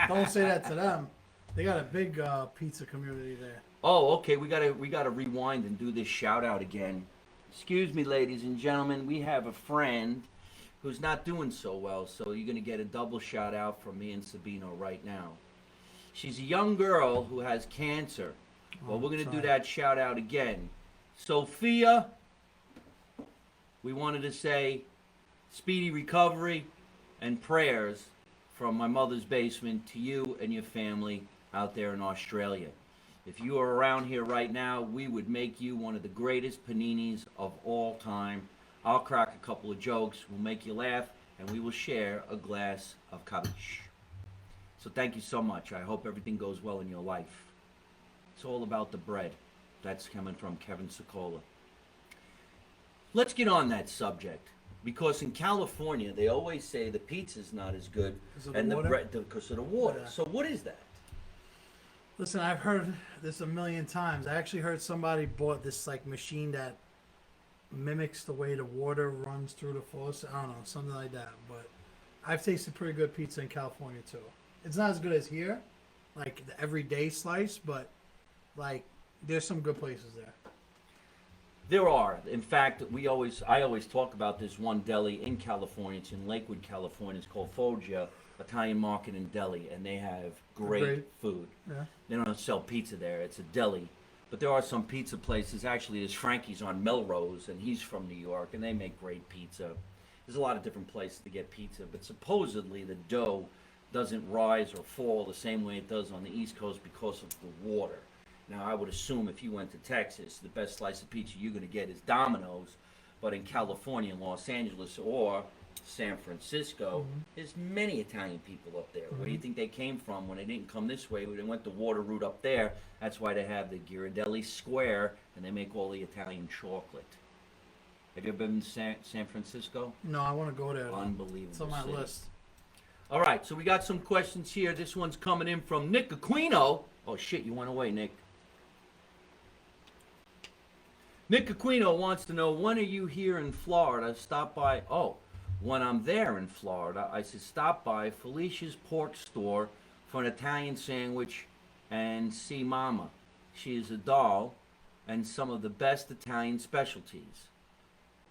Don't say that to them. They got a big pizza community there. Oh, okay. We gotta rewind and do this shout out again. Excuse me, ladies and gentlemen. We have a friend who's not doing so well, so you're gonna get a double shout out from me and Sabino right now. She's a young girl who has cancer. Well, we're gonna do that shout out again. Sophia, we wanted to say speedy recovery and prayers from my mother's basement to you and your family out there in Australia. If you are around here right now, we would make you one of the greatest paninis of all time. I'll crack a couple of jokes, we'll make you laugh, and we will share a glass of cabbage. So thank you so much. I hope everything goes well in your life. It's all about the bread. That's coming from Kevin Sokola. Let's get on that subject. Because in California, they always say the pizza's not as good and the bread because of the water. Yeah. So what is that? Listen, I've heard this a million times. I actually heard somebody bought this like machine that mimics the way the water runs through the faucet. I don't know, something like that. But I've tasted pretty good pizza in California too. It's not as good as here, like the everyday slice, but like there's some good places there. There are. In fact, I always talk about this one deli in California. It's in Lakewood, California. It's called Foggia Italian Market and Deli, and they have great food. Yeah. They don't sell pizza there. It's a deli. But there are some pizza places. Actually, there's Frankie's on Melrose, and he's from New York, and they make great pizza. There's a lot of different places to get pizza, but supposedly the dough doesn't rise or fall the same way it does on the East Coast because of the water. Now, I would assume if you went to Texas, the best slice of pizza you're going to get is Domino's. But in California, Los Angeles, or San Francisco, there's many Italian people up there. Where do you think they came from when they didn't come this way? When they went the water route up there, that's why they have the Ghirardelli Square, and they make all the Italian chocolate. Have you ever been to San Francisco? No, I want to go there. Unbelievable. It's on my city. list. All right, so we got some questions here. This one's coming in from Nick Aquino. Oh, shit, you went away, Nick. Nick Aquino wants to know, when are you here in Florida? Stop by. Oh, when I'm there in Florida, I said stop by Felicia's Pork Store for an Italian sandwich and see Mama. She is a doll and some of the best Italian specialties.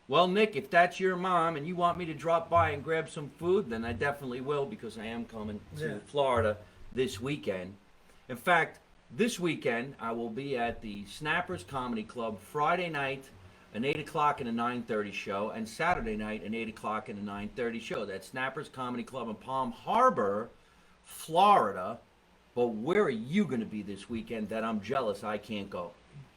Well, Nick, if that's your mom and you want me to drop by and grab some food, then I definitely will, because I am coming to Florida this weekend. In fact, this weekend, I will be at the Snappers Comedy Club Friday night, an 8 o'clock and a 9:30 show, and Saturday night, an 8 o'clock and a 9:30 show. That's Snappers Comedy Club in Palm Harbor, Florida. But where are you going to be this weekend that I'm jealous I can't go?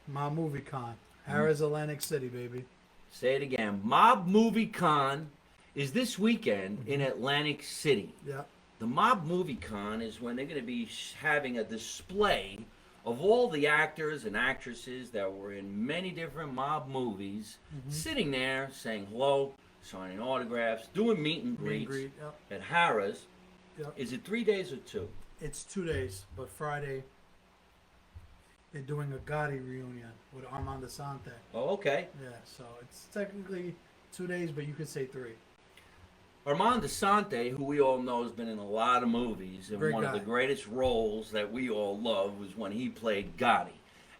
My movie con. Harrah's Atlantic City, baby. Say it again. Mob Movie Con is this weekend in Atlantic City. Yeah. The Mob Movie Con is when they're going to be having a display of all the actors and actresses that were in many different mob movies, sitting there saying hello, signing autographs, doing meet and greets at Harrah's. Yep. Is it 3 days or 2? It's 2 days, but Friday they're doing a Gotti reunion with Armando Sante. Oh, okay. Yeah, so it's technically 2 days, but you could say 3. Armando Sante, who we all know has been in a lot of movies, and Great one guy. of the greatest roles that we all love was when he played Gotti.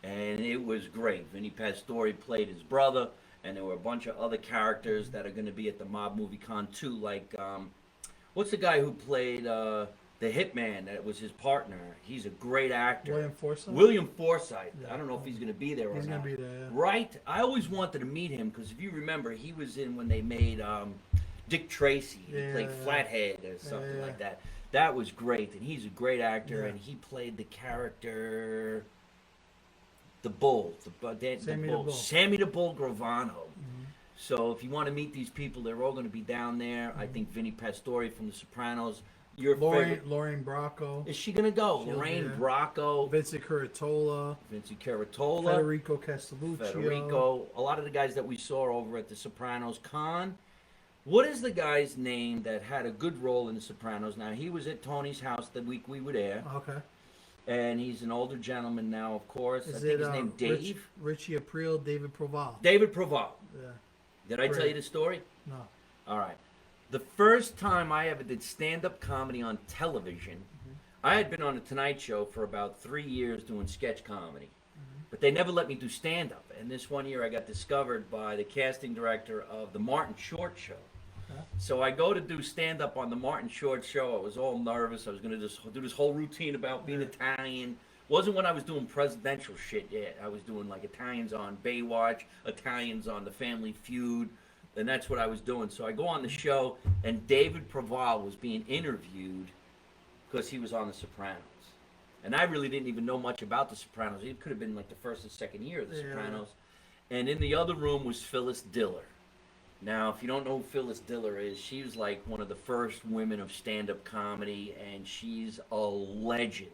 And it was great. Vinny Pastore played his brother, and there were a bunch of other characters that are going to be at the Mob Movie Con too, like, what's the guy who played the Hitman that was his partner? He's a great actor. William Forsythe? I don't know if he's going to be there or not. He's going to be there, yeah. Right? I always wanted to meet him, because if you remember, he was in when they made Dick Tracy. He played Flathead or something like that. That was great, and he's a great actor, Yeah. and he played the character, the bull, Sammy the Bull Gravano. Mhm. So if you want to meet these people, they're all going to be down there. I think Vinny Pastore from The Sopranos. Your favorite? Lorraine Bracco, Is she going to go? She'll be Lorraine there. Bracco, Vincent Curatola, Vincent Caratola, Federico Castelluccio. Federico. A lot of the guys that we saw over at The Sopranos. Khan. What is the guy's name that had a good role in The Sopranos? Now, he was at Tony's house the week we were there, Okay. and he's an older gentleman now, of course. I Is think it his name Dave. Richie April, David Proval? David Proval. Yeah. Did I tell you Great. the story? No. All right. The first time I ever did stand-up comedy on television, I had been on the Tonight Show for about 3 years doing sketch comedy. But they never let me do stand-up. And this one year I got discovered by the casting director of the Martin Short Show. Okay. So I go to do stand-up on the Martin Short Show. I was all nervous. I was going to just do this whole routine about being Italian. Wasn't when I was doing presidential shit yet. I was doing like Italians on Baywatch, Italians on The Family Feud, and that's what I was doing. So I go on the show, and David Proval was being interviewed because he was on The Sopranos. And I really didn't even know much about The Sopranos. It could have been like the first or second year of The Sopranos. And in the other room was Phyllis Diller. Now, if you don't know who Phyllis Diller is, she was like one of the first women of stand-up comedy, and she's a legend.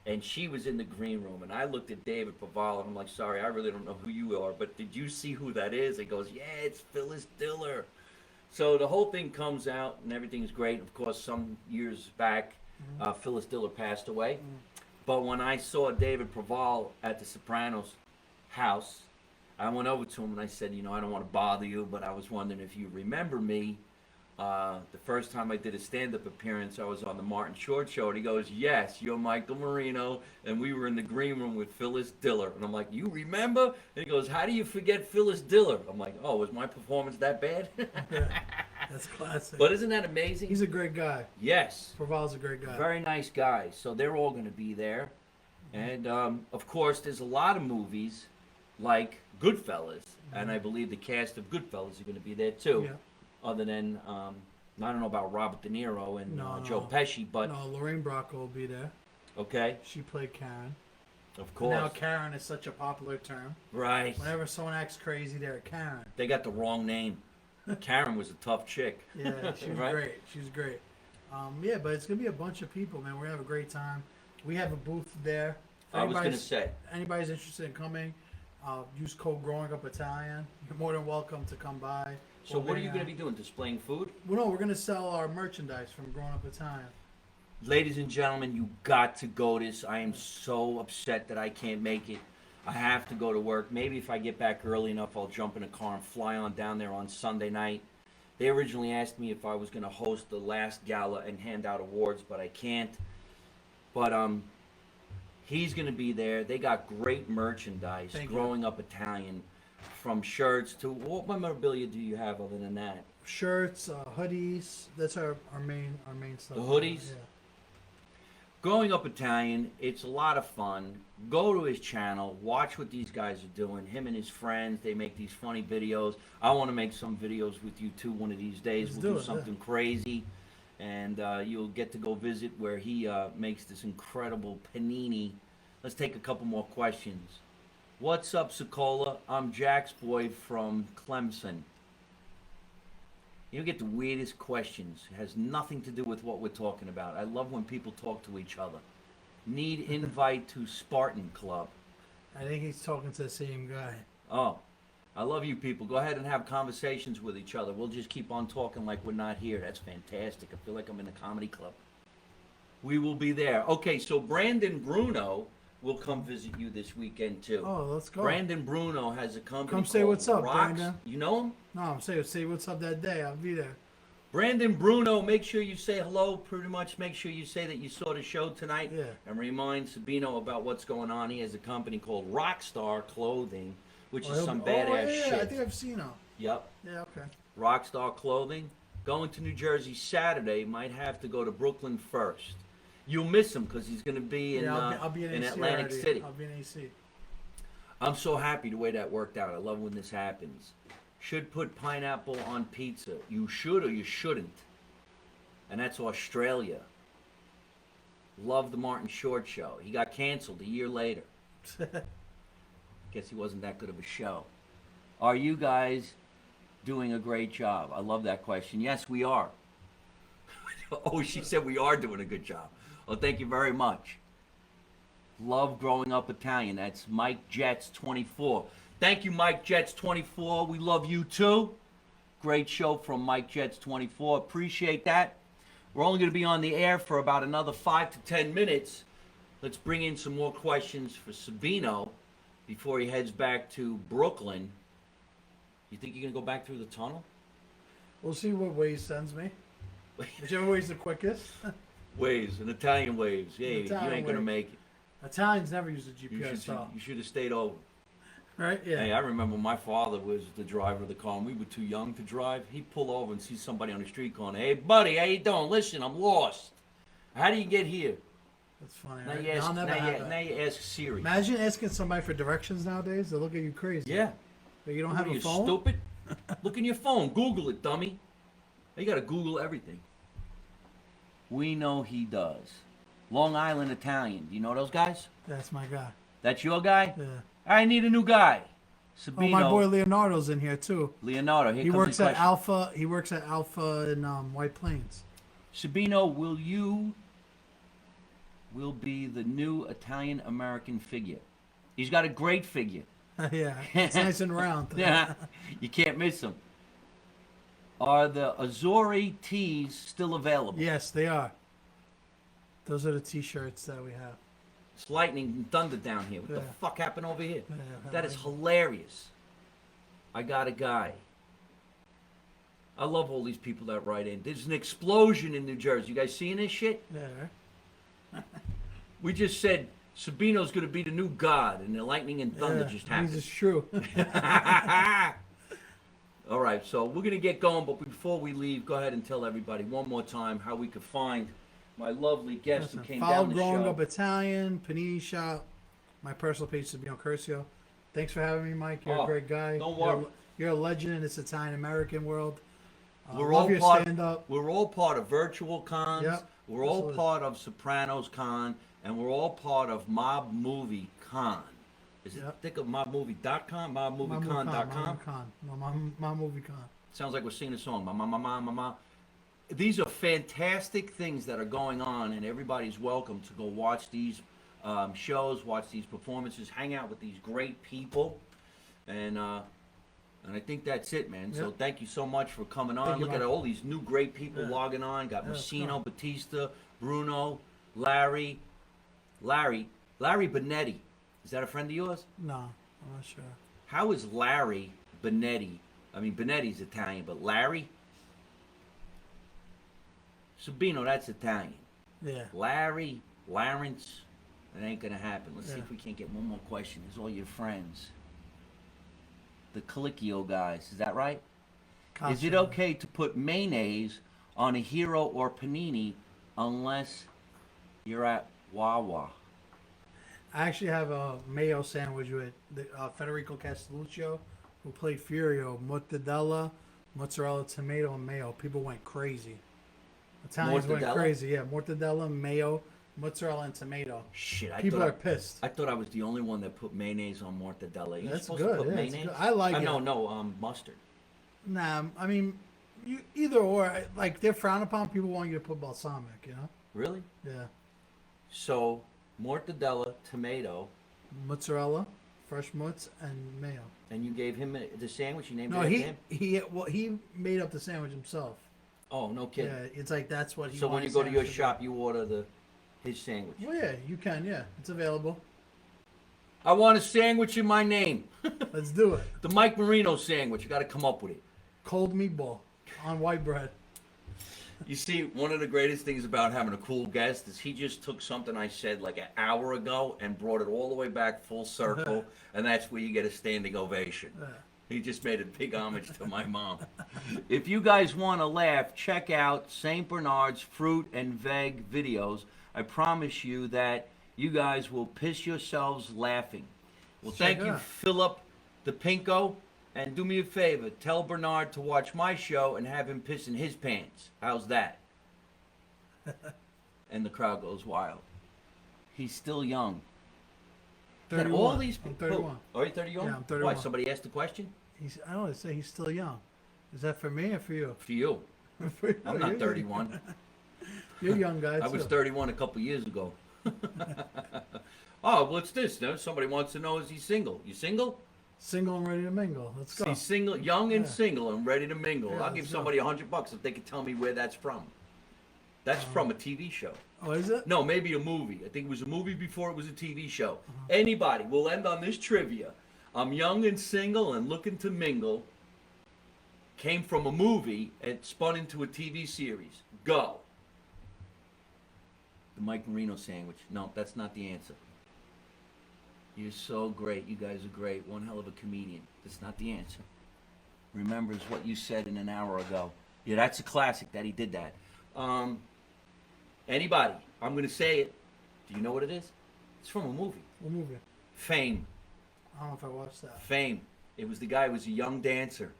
And she was in the green room, and I looked at David Proval, and I'm like, sorry, I really don't know who you are, but did you see who that is? He goes, yeah, it's Phyllis Diller. So the whole thing comes out, and everything's great. Of course, some years back, Phyllis Diller passed away. But when I saw David Proval at the Sopranos house, I went over to him and I said, you know, I don't want to bother you, but I was wondering if you remember me. The first time I did a stand-up appearance, I was on the Martin Short Show, and he goes, yes, you're Michael Marino, and we were in the green room with Phyllis Diller. And I'm like, you remember? And he goes, how do you forget Phyllis Diller? I'm like, oh, was my performance that bad? That's classic. But isn't that amazing? He's a great guy. Yes. Proval's a great guy. Very nice guy. So they're all going to be there. And, of course, there's a lot of movies like Goodfellas, and I believe the cast of Goodfellas are going to be there too. Yeah. Other than, I don't know about Robert De Niro and No, Joe Pesci, but No, Lorraine Bracco will be there. okay, She played Karen. of course. Now Karen is such a popular term. Right. Whenever someone acts crazy, they're Karen. They got the wrong name. Karen was a tough chick. Yeah, she was Right? great. She was great. Yeah, but it's gonna be a bunch of people, man. We're gonna have a great time. We have a booth there. If I was going to anybody's- say, anybody's interested in coming, use code Growing Up Italian. You're more than welcome to come by. so what are you going to be doing? Displaying food? Well, no, we're gonna sell our merchandise from Growing Up Italian. Ladies and gentlemen, you got to go this. I am so upset that I can't make it. I have to go to work. Maybe if I get back early enough, I'll jump in a car and fly on down there on Sunday night. They originally asked me if I was going to host the last gala and hand out awards, but I can't. But he's going to be there. They got great merchandise, Thank you. Growing Up Italian, from shirts to what memorabilia do you have other than that? Shirts, hoodies. That's our main stuff. The hoodies? Yeah. Growing Up Italian, it's a lot of fun. Go to his channel, watch what these guys are doing. Him and his friends, they make these funny videos. I want to make some videos with you too one of these days. Let's We'll do do it, something crazy. And you'll get to go visit where he makes this incredible panini. Let's take a couple more questions. What's up, Sokola? I'm Jack's boy from Clemson. You get the weirdest questions. It has nothing to do with what we're talking about. I love when people talk to each other. Need invite to Spartan Club. I think he's talking to the same guy. Oh, I love you people. Go ahead and have conversations with each other. We'll just keep on talking like we're not here. That's fantastic. I feel like I'm in a comedy club. We will be there. Okay, so Brandon Bruno will come visit you this weekend too. Oh, let's go. Brandon Bruno has a company Come say called what's up, Rocks. Brandon. You know him? No, I'm saying say what's up that day. I'll be there. Brandon Bruno, make sure you say hello. Pretty much make sure you say that you saw the show tonight. Yeah. And remind Sabino about what's going on. He has a company called Rockstar Clothing, which is some badass yeah, shit. I think I've seen him. Yep. Yeah, okay. Rockstar Clothing. Going to New Jersey Saturday. Might have to go to Brooklyn first. You'll miss him because he's going to be in, Yeah, I'll be in AC Atlantic already. City. I'll be in AC. I'm so happy the way that worked out. I love when this happens. Should put pineapple on pizza. You should or you shouldn't. And that's Australia. Loved the Martin Short show. He got canceled a year later. Guess he wasn't that good of a show. Are you guys doing a great job? I love that question. Yes, we are. Oh, she said we are doing a good job. Well, thank you very much. Love growing up Italian. That's Mike Jets 24. Thank you, Mike Jets 24. We love you too. Great show from Mike Jets 24. Appreciate that. We're only going to be on the air for about another 5 to 10 minutes. Let's bring in some more questions for Sabino before he heads back to Brooklyn. You think you're going to go back through the tunnel? We'll see what Waze sends me. Whichever way's the quickest. Waves, an Italian waves. Yeah, you Italian ain't going to Waze. make it. Italians never use a GPS style. You should have stayed over. Right? Yeah. Hey, I remember my father was the driver of the car, and we were too young to drive. He'd pull over and see somebody on the street going, "Hey, buddy, how you doing? Listen, I'm lost. How do you get here?" That's funny. Now Right? you ask, I'll never have that. now you ask Siri. Imagine asking somebody for directions nowadays. They look at you crazy. Yeah. But you don't What have are a you, phone? stupid? Look in your phone. Google it, dummy. You got to Google everything. We know he does. Long Island Italian. Do you know those guys? That's my guy. That's your guy? Yeah. I need a new guy. Sabino. Oh, my boy Leonardo's in here too. Leonardo. Here He comes works the at question. Alpha. He works at Alpha in White Plains. Sabino, will be the new Italian American figure. He's got a great figure. Yeah, it's nice and round. Yeah, you can't miss him. Are the Azori tees still available? Yes, they are. Those are the T-shirts that we have. It's lightning and thunder down here. What the Yeah. fuck happened over here? Yeah, That is hilarious. I got a guy. I love all these people that write in. There's an explosion in New Jersey. You guys seeing this shit? Yeah, We just said Sabino's going to be the new god, and the lightning and thunder yeah, just happened. This is true. All right, so we're going to get going, but before we leave, go ahead and tell everybody one more time how we could find my lovely guest who came Follow down the Growing show. Up Italian, Panini Shop, my personal page, Sabino Curcio. Thanks for having me, Mike. You're Oh, a great guy. don't worry. You're a legend in this Italian-American world. We're love all your part. stand-up. We're all part of Virtual Cons. Yep, We're all absolutely. part of Sopranos Con, and we're all part of Mob Movie Con. Is it? Yep. Think of mobmovie.com, mobmoviecon.com. My movie con. Sounds like we're singing a song. Ma. These are fantastic things that are going on, and everybody's welcome to go watch these shows, watch these performances, hang out with these great people, and I think that's it, man. So Yep. thank you so much for coming on. Thank you, Look at Mike. all these new great people Yeah. logging on. Got Yeah, it's Messino, cool. Batista, Bruno, Larry Benetti. Is that a friend of yours? No, I'm not sure. How is Larry Benetti? I mean, Benetti's Italian, but Larry? Sabino, that's Italian. Yeah. Larry, Lawrence, that ain't gonna happen. Let's see Yeah. if we can't get one more question. It's all your friends. The Colicchio guys, is that right? Is it Constantly. okay to put mayonnaise on a Hero or Panini unless you're at Wawa? I actually have a mayo sandwich with Federico Castelluccio, who played Furio, mortadella, mozzarella, tomato, and mayo. People went crazy. Italians went Mortadella? crazy. Yeah, mortadella, mayo, mozzarella, and tomato. Shit, People are pissed. I thought I was the only one that put mayonnaise on mortadella. You're That's supposed good, to put yeah, it's mayonnaise? good. I like it. No, mustard. Nah, I mean, either or. Like, they're frowned upon. People want you to put balsamic, you know? Really? Yeah. So, mortadella, tomato, Mozzarella, fresh mozz, and mayo. and you gave him the sandwich? You named No, it after him? he made up the sandwich himself. Oh, no kidding. Yeah, it's like that's what he So when wants you go to your sandwich be. shop, you order his sandwich. Well, yeah, you can. Yeah, it's available. I want a sandwich in my name. Let's do it. The Mike Marino sandwich. You got to come up with it. Cold meatball on white bread. You see, one of the greatest things about having a cool guest is he just took something I said like an hour ago and brought it all the way back full circle, and that's where you get a standing ovation. He just made a big homage to my mom. If you guys want to laugh, check out St. Bernard's Fruit and Veg videos. I promise you that you guys will piss yourselves laughing. Well, Check thank it you, out. Philip the Pinko. And do me a favor, tell Bernard to watch my show and have him piss in his pants. How's that? And the crowd goes wild. He's still young. That 31. all these I'm people. 31. Oh, you're 31? Yeah, I'm 31. Why, somebody asked the question? I don't know. Say he's still young. Is that for me or for you? For you. For you. I'm not 31. You're a young guy I was too. 31 a couple years ago. Oh, what's this? No, somebody wants to know, is he single? You single? Single and ready to mingle. Let's go. He's single, young and Yeah. single and ready to mingle. Yeah, I'll give let's go. somebody $100 if they could tell me where that's from. That's from a TV show. Oh, is it? No, maybe a movie. I think it was a movie before it was a TV show. Uh-huh. Anybody. We'll end on this trivia. I'm young and single and looking to mingle. Came from a movie and spun into a TV series. Go. The Mike Marino sandwich. No, that's not the answer. You're so great. You guys are great. One hell of a comedian. That's not the answer. Remembers what you said in an hour ago. Yeah, that's a classic that he did that. Anybody? I'm going to say it. Do you know what it is? It's from a movie. What movie? Fame. I don't know if I watched that. Fame. It was the guy who was a young dancer.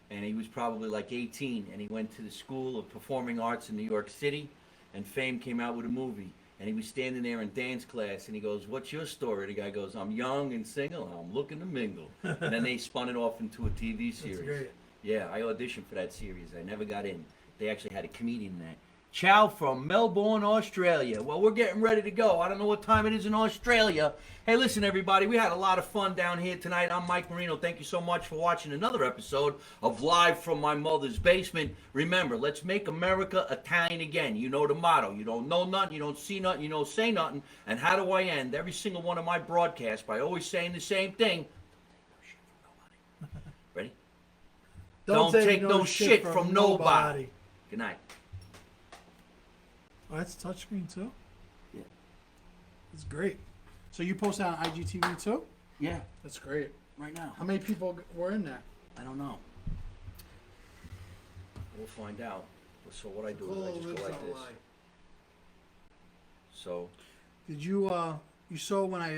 And he was probably like 18. And he went to the School of Performing Arts in New York City. And Fame came out with a movie. And he was standing there in dance class. And he goes, "What's your story?" The guy goes, "I'm young and single. And I'm looking to mingle." And then they spun it off into a TV series. That's great. Yeah, I auditioned for that series. I never got in. They actually had a comedian in that. Chow from Melbourne, Australia. Well, we're getting ready to go. I don't know what time it is in Australia. Hey, listen, everybody. We had a lot of fun down here tonight. I'm Mike Marino. Thank you so much for watching another episode of Live from My Mother's Basement. Remember, let's make America Italian again. You know the motto. You don't know nothing. You don't see nothing. You don't say nothing. And how do I end every single one of my broadcasts? By always saying the same thing. Ready? Don't take no shit from nobody. Good night. Oh, that's touchscreen too? Yeah. That's great. So you posted on IGTV too? Yeah, That's great. right now. How many people were in there? I don't know. We'll find out. So what I do is I just go like this. So Did you you saw when I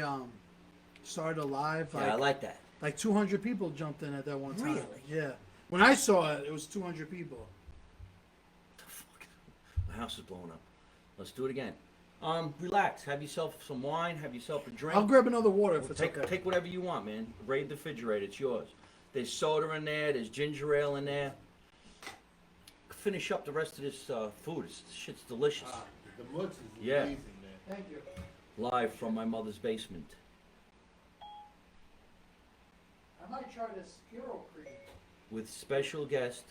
started live? yeah, I like that. Like 200 people jumped in at that one time. Really? Yeah. When I saw it, it was 200 people. The fuck? My house is blowing up. Let's do it again. Relax. Have yourself some wine. Have yourself a drink. I'll grab another water if it's take okay. take whatever you want, man. Raid the refrigerator. It's yours. There's soda in there. There's ginger ale in there. Finish up the rest of this food. This shit's delicious. The mutts is Yeah. amazing, man. Thank you. Live from my mother's basement. I might try this hero cream. With special guest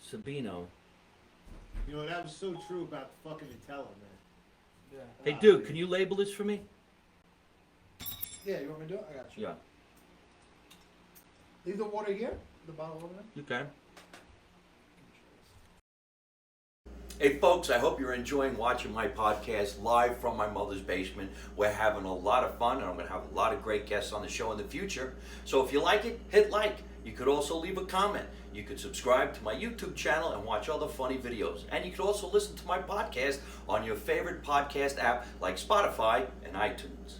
Sabino. You know, that was so true about the fucking Nutella, man. Yeah. Hey, dude, can you label this for me? Yeah, you want me to do it? I got you. Yeah. Leave the water here. The bottle over there. You can. Hey folks, I hope you're enjoying watching my podcast live from my mother's basement. We're having a lot of fun and I'm going to have a lot of great guests on the show in the future. So if you like it, hit like. You could also leave a comment. You could subscribe to my YouTube channel and watch other funny videos. And you could also listen to my podcast on your favorite podcast app like Spotify and iTunes.